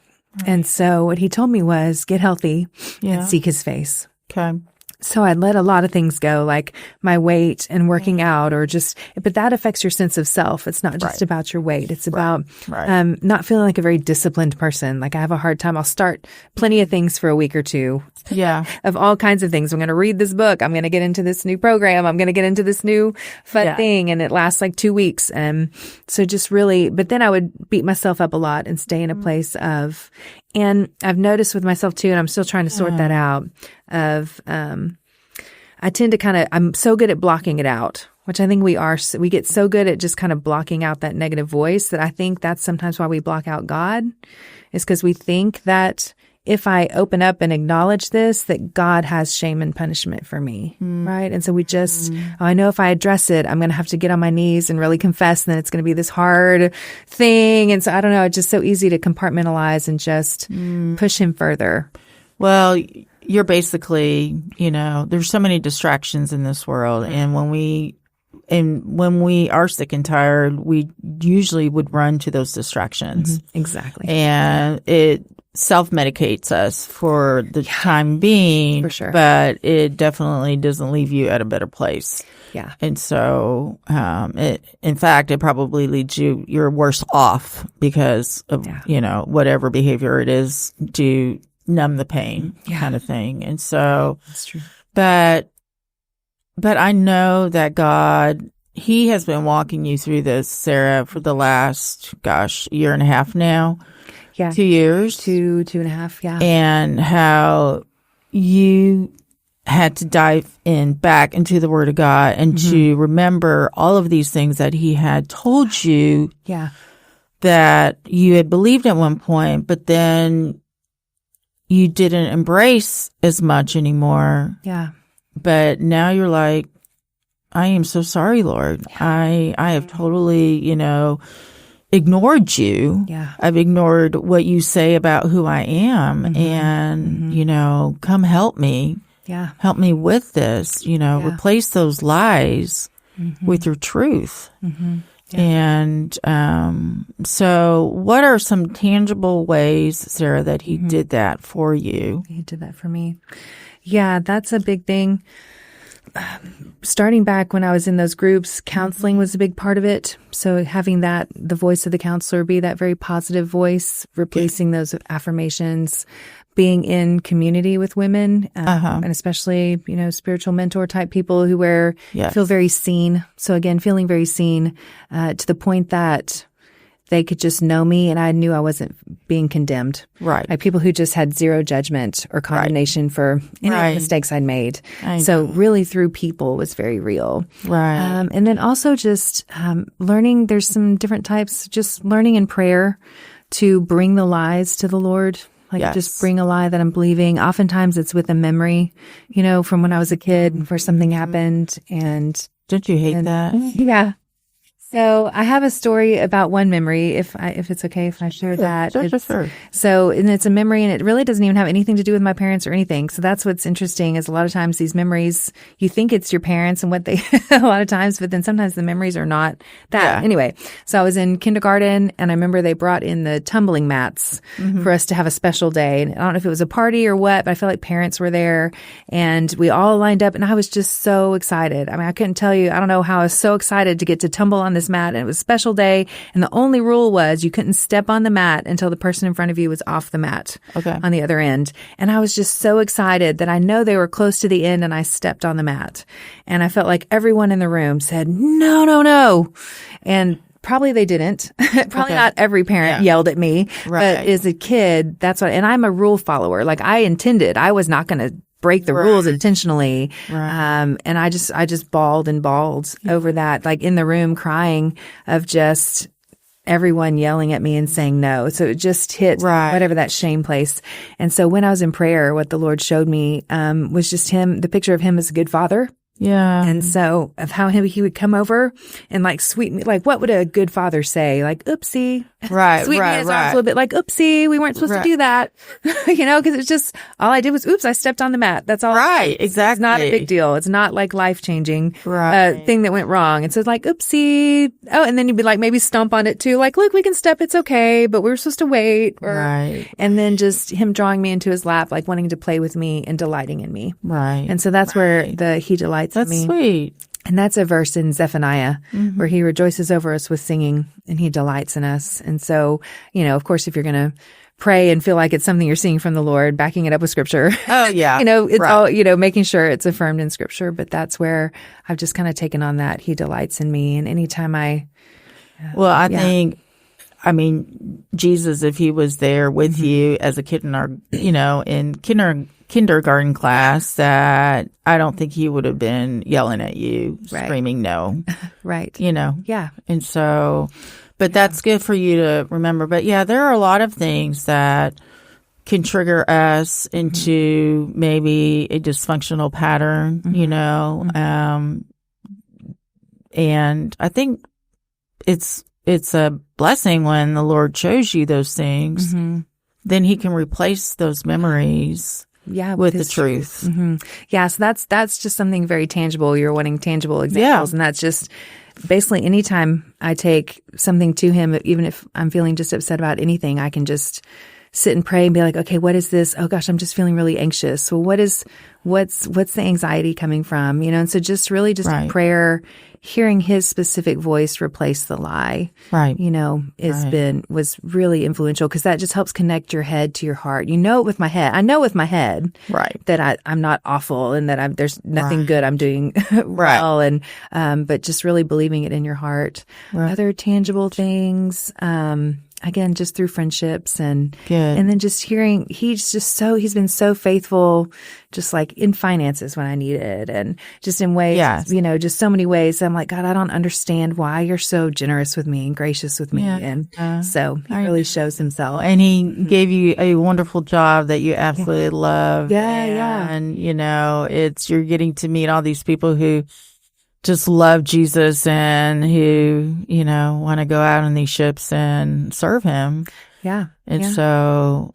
And so what he told me was get healthy and seek his face. Okay. So I let a lot of things go, like my weight and working out but that affects your sense of self. It's not just about your weight. It's about not feeling like a very disciplined person. Like I have a hard time. I'll start plenty of things for a week or two. Yeah. Of all kinds of things. I'm going to read this book. I'm going to get into this new program. I'm going to get into this new fun thing. And it lasts like 2 weeks. And so just really, but then I would beat myself up a lot and stay in a place of, and I've noticed with myself too, and I'm still trying to sort that out of, I tend to I'm so good at blocking it out, which I think we get so good at just kind of blocking out that negative voice that I think that's sometimes why we block out God is because we think that if I open up and acknowledge this, that God has shame and punishment for me, right? And so we just, I know if I address it, I'm going to have to get on my knees and really confess, and then it's going to be this hard thing. And so I don't know, it's just so easy to compartmentalize and just push him further. Well, you're basically, there's so many distractions in this world. And when we are sick and tired, we usually would run to those distractions. Mm-hmm. Exactly. And it self-medicates us for the time being, for sure. But it definitely doesn't leave you at a better place. Yeah. And so, in fact, it probably leads you're worse off because of, whatever behavior it is to numb the pain kind of thing. And so, that's true. But I know that God, he has been walking you through this, Sarah, for the last, year and a half now. Yeah. 2 years. 2.5. Yeah. And how you had to dive back into the Word of God and to remember all of these things that he had told you. Yeah. That you had believed at one point, but then you didn't embrace as much anymore. Yeah. But now you're like, I am so sorry, Lord. Yeah. I have totally, ignored you. Yeah. I've ignored what you say about who I am. And, come help me. Yeah. Help me with this, replace those lies with your truth. Mm-hmm. Yeah. And so what are some tangible ways, Sarah, that he did that for you? He did that for me. Yeah, that's a big thing. Starting back when I was in those groups, counseling was a big part of it. So having the voice of the counselor be that very positive voice, replacing those affirmations, being in community with women, and especially, spiritual mentor type people who feel very seen. So again, feeling very seen, to the point that they could just know me and I knew I wasn't being condemned. Right. Like people who just had zero judgment or condemnation for any mistakes I'd made. So really through people was very real. Right. And then also just learning, there's some different types, just learning in prayer to bring the lies to the Lord. Just bring a lie that I'm believing. Oftentimes it's with a memory, from when I was a kid where something happened. And don't you hate that? Yeah. So I have a story about one memory, if it's okay if I share that. Sure. So, and it's a memory, and it really doesn't even have anything to do with my parents or anything. So that's what's interesting is a lot of times these memories, you think it's your parents and what they, a lot of times, but then sometimes the memories are not that. Yeah. Anyway, so I was in kindergarten, and I remember they brought in the tumbling mats for us to have a special day. And I don't know if it was a party or what, but I feel like parents were there, and we all lined up, and I was just so excited. I mean, I couldn't tell you, I don't know how I was so excited to get to tumble on this this mat, and it was a special day. And the only rule was you couldn't step on the mat until the person in front of you was off the mat on the other end. And I was just so excited that I know they were close to the end, and I stepped on the mat. And I felt like everyone in the room said, no, no, no. And probably they didn't. Probably not every parent yelled at me. But as a kid, that's what, and I'm a rule follower. Like I was not going to break the rules intentionally. And I just bawled and bawled over that, like in the room crying of just everyone yelling at me and saying no. So it just hit whatever that shame place. And so when I was in prayer, what the Lord showed me, was just the picture of him as a good father. Yeah. And so of how he would come over and like sweep me, like what would a good father say? Like, oopsie. Right. Sweep me in his arms a little bit like, oopsie, we weren't supposed to do that. Because it's just, all I did was, oops, I stepped on the mat. That's all. Right. Exactly. It's not a big deal. It's not like life-changing thing that went wrong. And so it's like, oopsie. Oh, and then you'd be like, maybe stomp on it too. Like, look, we can step. It's okay. But we were supposed to wait. And then just him drawing me into his lap, like wanting to play with me and delighting in me. Right. And so that's where he delights in me. That's sweet. And that's a verse in Zephaniah where he rejoices over us with singing and he delights in us. And so, of course, if you're going to pray and feel like it's something you're seeing from the Lord, backing it up with scripture. Oh, yeah. It's all, making sure it's affirmed in scripture. But that's where I've just kind of taken on that. He delights in me. And anytime I think, Jesus, if he was there with you as a kid in our, in kindergarten class, that I don't think he would have been yelling at you, screaming no. Right. Yeah. And so, but that's good for you to remember. But yeah, there are a lot of things that can trigger us into maybe a dysfunctional pattern, and I think it's a blessing when the Lord shows you those things, then he can replace those memories with the truth. Yeah, so that's just something very tangible. You're wanting tangible examples, and that's just basically anytime I take something to him, even if I'm feeling just upset about anything, I can just sit and pray and be like, okay, what is this? Oh gosh, I'm just feeling really anxious. Well, what's the anxiety coming from? And so just really just prayer, hearing his specific voice replace the lie, was really influential because that just helps connect your head to your heart. With my head. I know with my head that I'm not awful and that there's nothing good I'm doing well. And, but just really believing it in your heart. Other tangible things, again, just through friendships and then just hearing, he's been so faithful, just like in finances when I need it and just in ways, just so many ways. I'm like, God, I don't understand why you're so generous with me and gracious with me. And so he really shows himself. And he gave you a wonderful job that you absolutely love. And, you're getting to meet all these people who just love Jesus and who, want to go out on these ships and serve him. Yeah. And so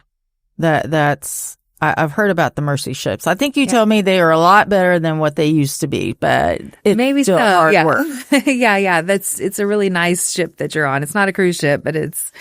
I've heard about the Mercy ships. I think you told me they are a lot better than what they used to be, but it's maybe still hard work. It's a really nice ship that you're on. It's not a cruise ship, but it's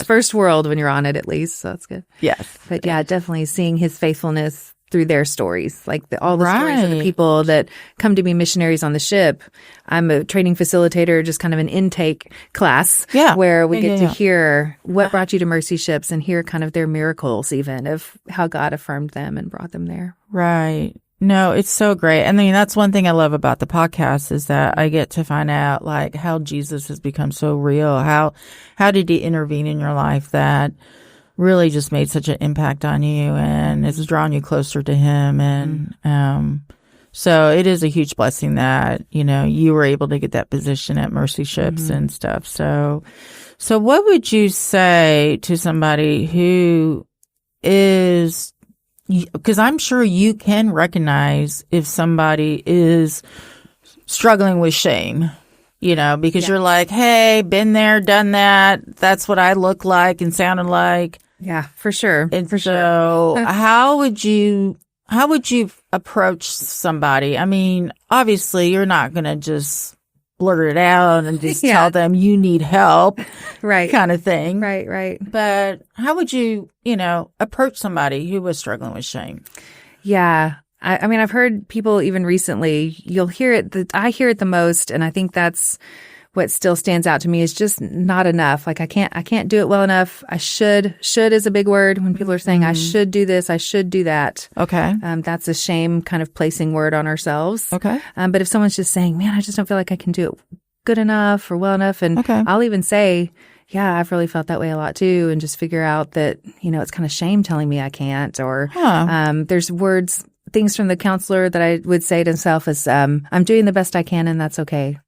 first world when you're on it at least. So that's good. Yes. But definitely seeing his faithfulness through their stories, like all the stories of the people that come to be missionaries on the ship. I'm a training facilitator, just kind of an intake class where we get to hear what brought you to Mercy Ships and hear kind of their miracles even of how God affirmed them and brought them there. Right. No, it's so great. I mean, that's one thing I love about the podcast is that I get to find out like how Jesus has become so real. How did he intervene in your life that really just made such an impact on you and it's drawn you closer to him. And, so it is a huge blessing that, you were able to get that position at Mercy Ships and stuff. So what would you say to somebody who is, because I'm sure you can recognize if somebody is struggling with shame, because you're like, hey, been there, done that. That's what I look like and sounded like. Yeah, for sure. And so how would you approach somebody? I mean, obviously you're not going to just blurt it out and just tell them you need help. Right. Kind of thing. Right. But how would you, approach somebody who was struggling with shame? Yeah. I mean, I've heard people even recently, you'll hear it, I hear it the most, and I think that's what still stands out to me is just not enough. Like I can't do it well enough. I should is a big word when people are saying I should do this, I should do that. Okay. That's a shame kind of placing word on ourselves. Okay. But if someone's just saying, man, I just don't feel like I can do it good enough or well enough. And I'll even say, yeah, I've really felt that way a lot too. And just figure out that, it's kind of shame telling me I can't, or there's things from the counselor that I would say to myself is, I'm doing the best I can and that's okay.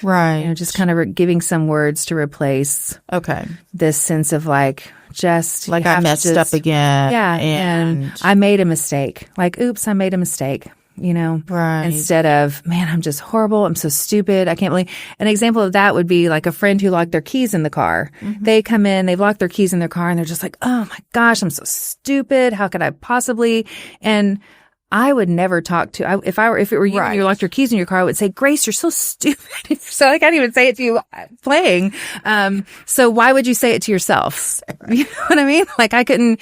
Right. Just kind of giving some words to replace this sense of like, I messed up again. Yeah. And I made a mistake. Like, oops, I made a mistake. Right. Instead of, man, I'm just horrible. I'm so stupid. I can't believe. An example of that would be like a friend who locked their keys in the car. They come in, they've locked their keys in their car and they're just like, oh my gosh, I'm so stupid. How could I possibly? And I would never talk to, if it were you and you locked your keys in your car, I would say, Grace, you're so stupid. So I can't even say it to you playing. So why would you say it to yourself? You know what I mean? Like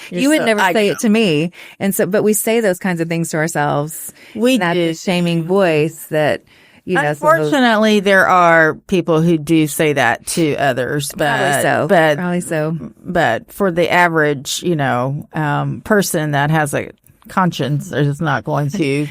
you would never say it to me. And so, but we say those kinds of things to ourselves. That's a shaming voice that, unfortunately, there are people who do say that to others, probably so. But for the average, person that has a conscience is not going to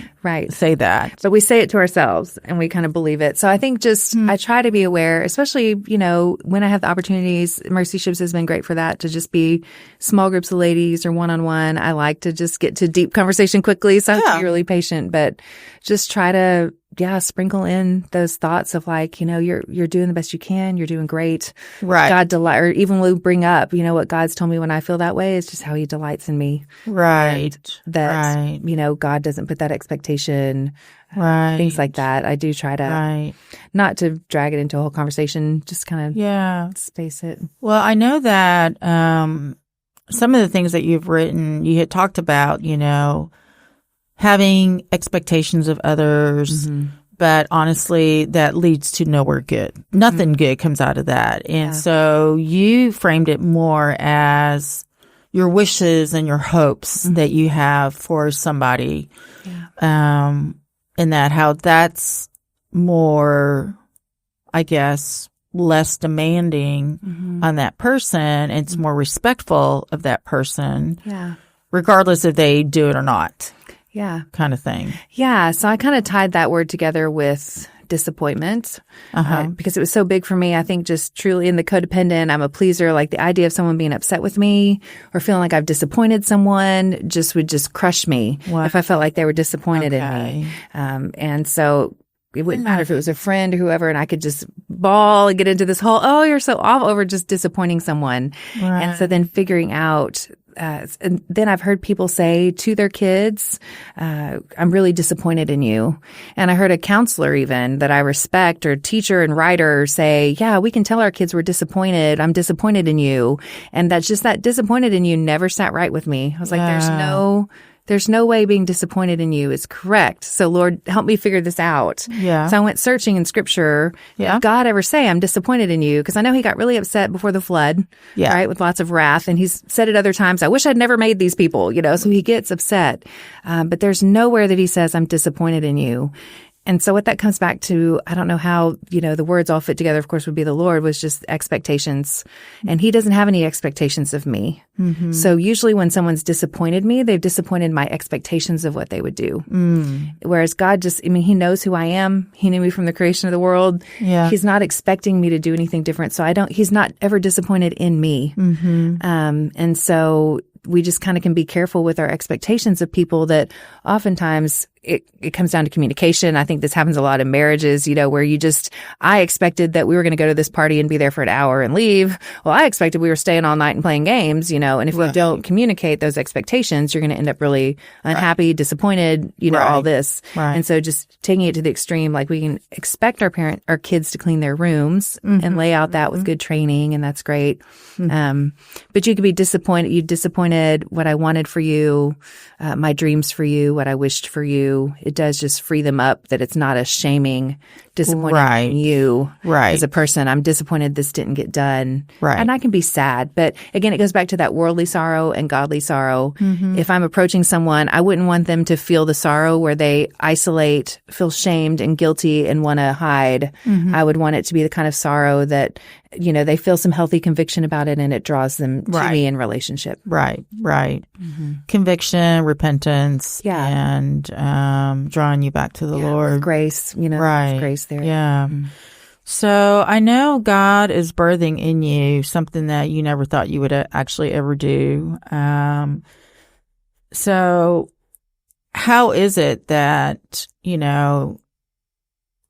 say that. But we say it to ourselves and we kind of believe it. So I think I try to be aware, especially, when I have the opportunities. Mercy Ships has been great for that, to just be small groups of ladies or one-on-one. I like to just get to deep conversation quickly. So I have to be really patient, but just try to sprinkle in those thoughts of like, you're doing the best you can. You're doing great. Right. God or even we'll bring up, what God's told me when I feel that way is just how he delights in me. Right. And that, God doesn't put that expectation. Right. Things like that. I do try to, not to drag it into a whole conversation, just kind of space it. Well, I know that, some of the things that you've written, you had talked about, having expectations of others, but honestly, that leads to nowhere good. Nothing good comes out of that. And so you framed it more as your wishes and your hopes that you have for somebody. And that how that's more, I guess, less demanding on that person. It's more respectful of that person. Regardless if they do it or not. Kind of thing. So I kind of tied that word together with disappointment because it was so big for me. I think just truly in the codependent, I'm a pleaser. Like the idea of someone being upset with me or feeling like I've disappointed someone would just crush me if I felt like they were disappointed in me. And so it wouldn't matter if it was a friend or whoever, and I could just bawl and get into this whole, you're so awful over just disappointing someone. And so then figuring out and then I've heard people say to their kids, I'm really disappointed in you. And I heard a counselor even that I respect, or teacher and writer, say, we can tell our kids we're disappointed. I'm disappointed in you. And that's just that disappointed in you never sat right with me. I was like, there's no way being disappointed in you is correct. So Lord, help me figure this out. So I went searching in scripture. Did God ever say I'm disappointed in you? Because I know he got really upset before the flood, right? With lots of wrath. And he's said it other times, I wish I'd never made these people, so he gets upset. But there's nowhere that he says I'm disappointed in you. And so what that comes back to, I don't know how, the words all fit together, of course, would be the Lord, was just expectations. And he doesn't have any expectations of me. So usually when someone's disappointed me, they've disappointed my expectations of what they would do. Whereas God he knows who I am. He knew me from the creation of the world. He's not expecting me to do anything different. So he's not ever disappointed in me. And so we just kind of can be careful with our expectations of people, that oftentimes it comes down to communication. I think this happens a lot in marriages, where I expected that we were going to go to this party and be there for an hour and leave. Well, I expected we were staying all night and playing games, and if we don't communicate those expectations, you're going to end up really unhappy, disappointed, all this. And so just taking it to the extreme, like we can expect our kids to clean their rooms and lay out that with good training, and that's great. But you could be disappointed. You disappointed what I wanted for you, my dreams for you, what I wished for you. do, it does just free them up that it's not a shaming, disappointing in you as a person. I'm disappointed this didn't get done. Right. And I can be sad. But again, it goes back to that worldly sorrow and godly sorrow. If I'm approaching someone, I wouldn't want them to feel the sorrow where they isolate, feel shamed and guilty and want to hide. I would want it to be the kind of sorrow that, you know, they feel some healthy conviction about it and it draws them to me in relationship. Right. Conviction, repentance, and drawing you back to the Lord. Grace, you know, there's grace there. Yeah. So I know God is birthing in you something that you never thought you would actually ever do. So how is it that, you know,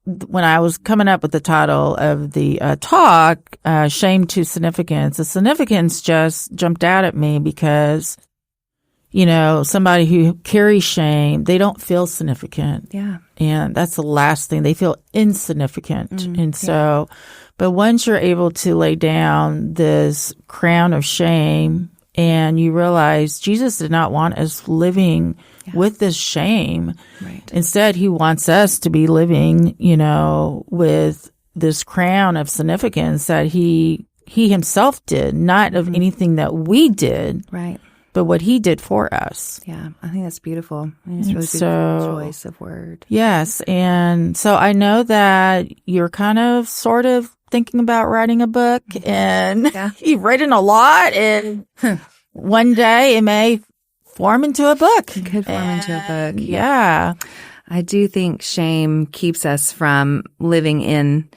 when I was coming up with the title of the talk, Shame to Significance, the significance just jumped out at me because, you know, somebody who carries shame, they don't feel significant. Yeah. And that's the last thing. They feel insignificant. And so, but once you're able to lay down this crown of shame and you realize Jesus did not want us living with this shame. Right. Instead, he wants us to be living, you know, with this crown of significance that he himself did, not of anything that we did. Right. But what he did for us. Yeah, I think that's beautiful. I think it's really beautiful choice of word. Yes, and so I know that you're kind of sort of thinking about writing a book, and you've written a lot, and one day it may form into a book. It could form into a book. Yeah. I do think shame keeps us from living in,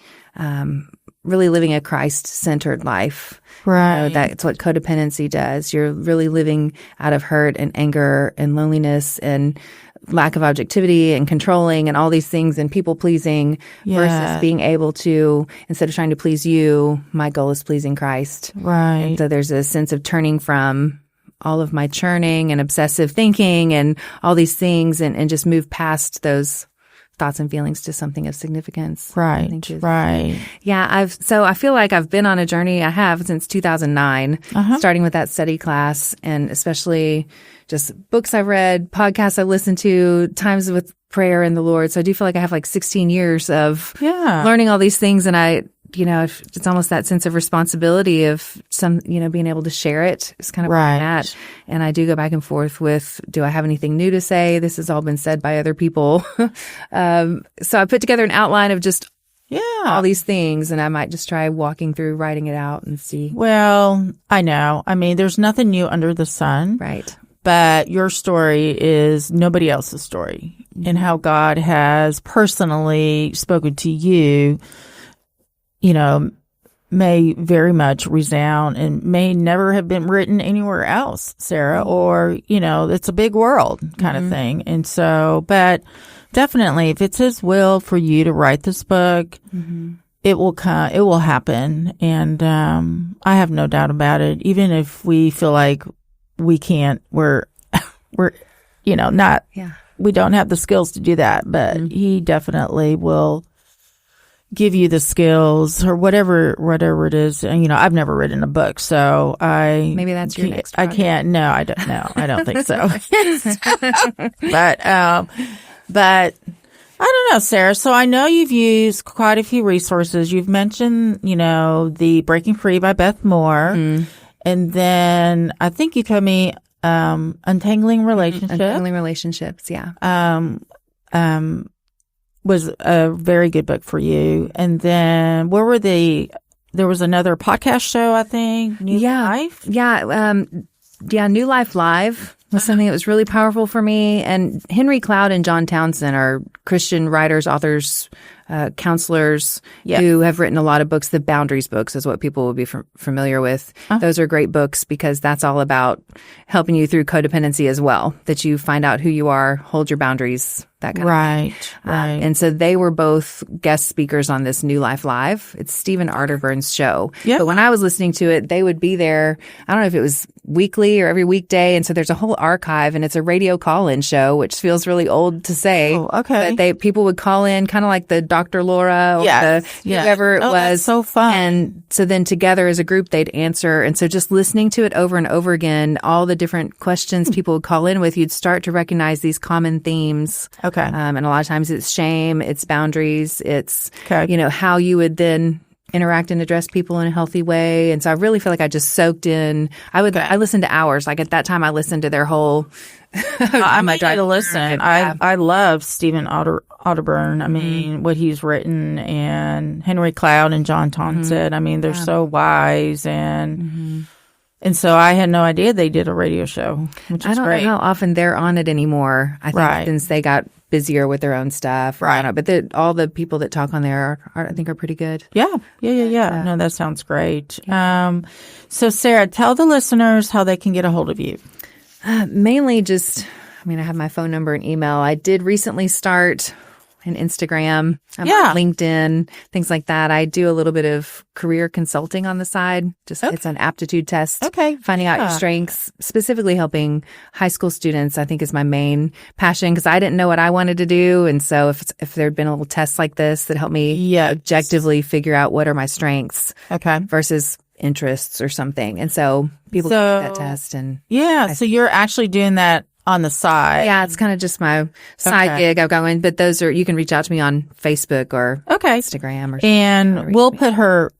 really living a Christ-centered life. Right. You know, that's what codependency does. You're really living out of hurt and anger and loneliness and lack of objectivity and controlling and all these things and people pleasing versus being able to, instead of trying to please you, my goal is pleasing Christ. Right. And so there's a sense of turning from all of my churning and obsessive thinking and all these things and just move past those thoughts and feelings to something of significance. Right. Yeah. I feel like I've been on a journey. I have since 2009, starting with that study class and especially just books I've read, podcasts I've listened to, times with prayer and the Lord. So I do feel like I have like 16 years of learning all these things. And you know, it's almost that sense of responsibility of being able to share it is kind of where I'm at. And I do go back and forth with, do I have anything new to say? This has all been said by other people. So I put together an outline of just all these things, and I might just try walking through, writing it out and see. Well, I know. I mean, there's nothing new under the sun. Right. But your story is nobody else's story, and how God has personally spoken to you, you know, may very much resound and may never have been written anywhere else, Sarah, or, you know, it's a big world kind of thing. And so, but definitely if it's his will for you to write this book, it will happen. And, I have no doubt about it. Even if we feel like we can't, we're, you know, not, we don't have the skills to do that, but he definitely will give you the skills or whatever it is. And, you know, I've never written a book, so maybe that's your next project. I can't. No, I don't know. I don't think so. But I don't know, Sarah. So I know you've used quite a few resources. You've mentioned, you know, the Breaking Free by Beth Moore. And then I think you told me, Untangling Relationships. Untangling Relationships. Yeah. Was a very good book for you. And then there was another podcast show, I think, New Life? New Life Live was something that was really powerful for me. And Henry Cloud and John Townsend are Christian writers, authors, counselors who have written a lot of books. The Boundaries books is what people will be familiar with. Those are great books because that's all about helping you through codependency as well, that you find out who you are, hold your boundaries, that kind of thing. Right. And so they were both guest speakers on this New Life Live. It's Stephen Arterburn's show. But when I was listening to it, they would be there, I don't know if it was weekly or every weekday. And so there's a whole archive, and it's a radio call-in show, which feels really old to say. Oh, okay. But people would call in kind of like the Dr. Laura or whoever it was. That's so fun. And so then together as a group, they'd answer. And so just listening to it over and over again, all the different questions people would call in with, you'd start to recognize these common themes Okay. And a lot of times it's shame, it's boundaries, it's, Okay. how you would then interact and address people in a healthy way. And so I really feel like I just soaked in. I listened to hours. Like at that time, I listened to their whole. I might try to listen. I love Stephen Otterburn. I mean, what he's written, and Henry Cloud and John Townsend. I mean, they're so wise, and so I had no idea they did a radio show, which is I don't great. know how often they're on it anymore. I think since they got busier with their own stuff. Right. But all the people that talk on there I think are pretty good. Yeah. No, that sounds great. So Sarah, tell the listeners how they can get a hold of you. Mainly just, I have my phone number and email. I did recently start an Instagram, on LinkedIn, things like that. I do a little bit of career consulting on the side. It's an aptitude test. Okay. Finding out your strengths, specifically helping high school students, I think is my main passion because I didn't know what I wanted to do. And so if there'd been a little test like this that helped me objectively figure out what are my strengths versus interests or something. And so people take that test and so you're actually doing that on the side. Yeah, it's kind of just my side gig I'm going, but you can reach out to me on Facebook or Instagram and we'll put her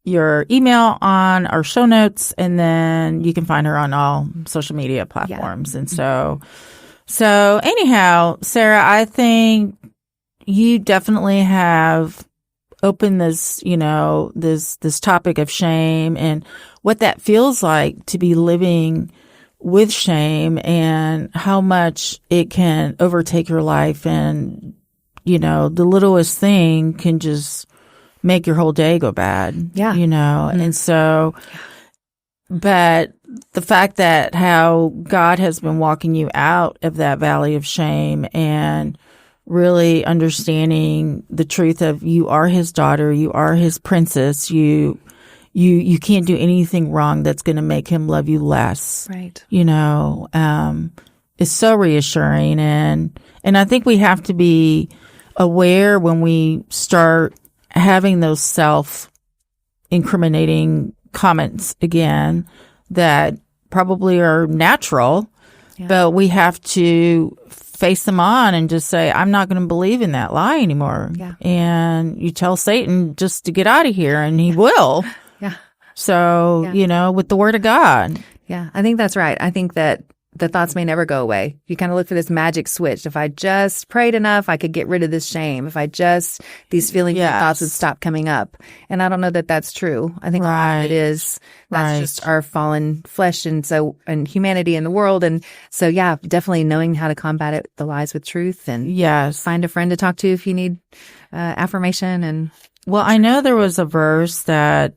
your email on our show notes, and then you can find her on all social media platforms. And so anyhow, Sarah, I think you definitely have open this, this topic of shame and what that feels like to be living with shame and how much it can overtake your life. And, the littlest thing can just make your whole day go bad. Yeah. And so, but the fact that how God has been walking you out of that valley of shame and really understanding the truth of you are his daughter, you are his princess, you can't do anything wrong that's going to make him love you less. Right. Is so reassuring. And I think we have to be aware when we start having those self-incriminating comments again that probably are natural, but we have to face them on and just say, I'm not going to believe in that lie anymore. Yeah. And you tell Satan just to get out of here, and he will. Yeah. So, with the word of God. Yeah, I think that's right. I think that the thoughts may never go away. You kind of look for this magic switch. If I just prayed enough, I could get rid of this shame. If these feelings and thoughts would stop coming up. And I don't know that that's true. I think it is. That's just our fallen flesh and humanity in the world. And so, definitely knowing how to combat the lies with truth and find a friend to talk to if you need affirmation. And well, I know there was a verse that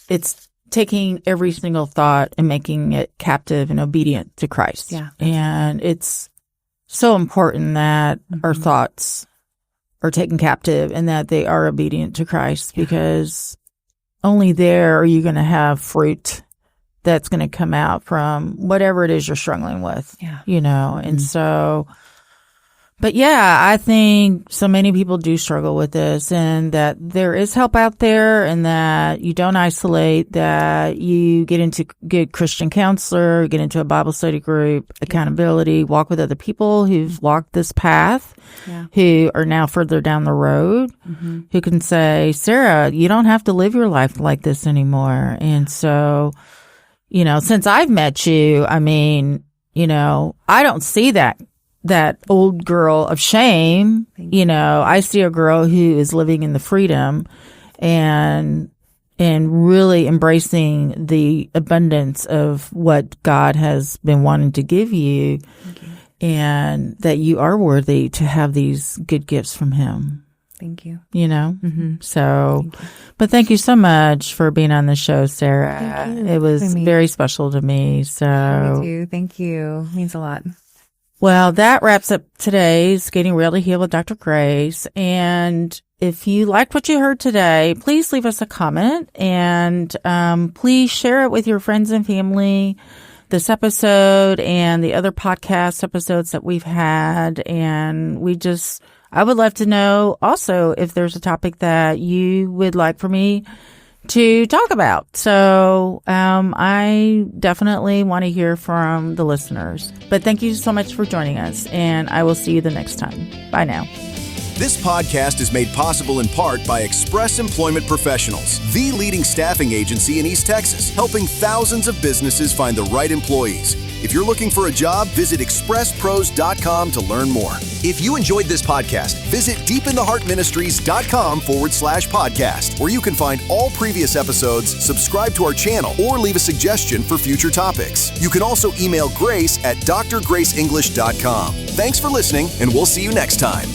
it's taking every single thought and making it captive and obedient to Christ. Yeah. And it's so important that our thoughts are taken captive and that they are obedient to Christ, because only there are you going to have fruit that's going to come out from whatever it is you're struggling with. Yeah. And so, but I think so many people do struggle with this, and that there is help out there, and that you don't isolate, that you get into good Christian counselor, get into a Bible study group, accountability, walk with other people who've walked this path, who are now further down the road, who can say, Sarah, you don't have to live your life like this anymore. And so, since I've met you, I don't see that old girl of shame. I see a girl who is living in the freedom and really embracing the abundance of what God has been wanting to give you, and that you are worthy to have these good gifts from him. Thank you. So, but thank you so much for being on the show, Sarah. It was very special to me. So, me too. Thank you. It means a lot. Well, that wraps up today's Getting Real to Heal with Dr. Grace. And if you liked what you heard today, please leave us a comment, and please share it with your friends and family, this episode and the other podcast episodes that we've had. And I would love to know also if there's a topic that you would like for me to talk about. So I definitely want to hear from the listeners. But thank you so much for joining us, and I will see you the next time. Bye now. This podcast is made possible in part by Express Employment Professionals, the leading staffing agency in East Texas, helping thousands of businesses find the right employees. If you're looking for a job, visit expresspros.com to learn more. If you enjoyed this podcast, visit deepintheheartministries.com/podcast, where you can find all previous episodes, subscribe to our channel, or leave a suggestion for future topics. You can also email Grace at drgraceenglish.com. Thanks for listening, and we'll see you next time.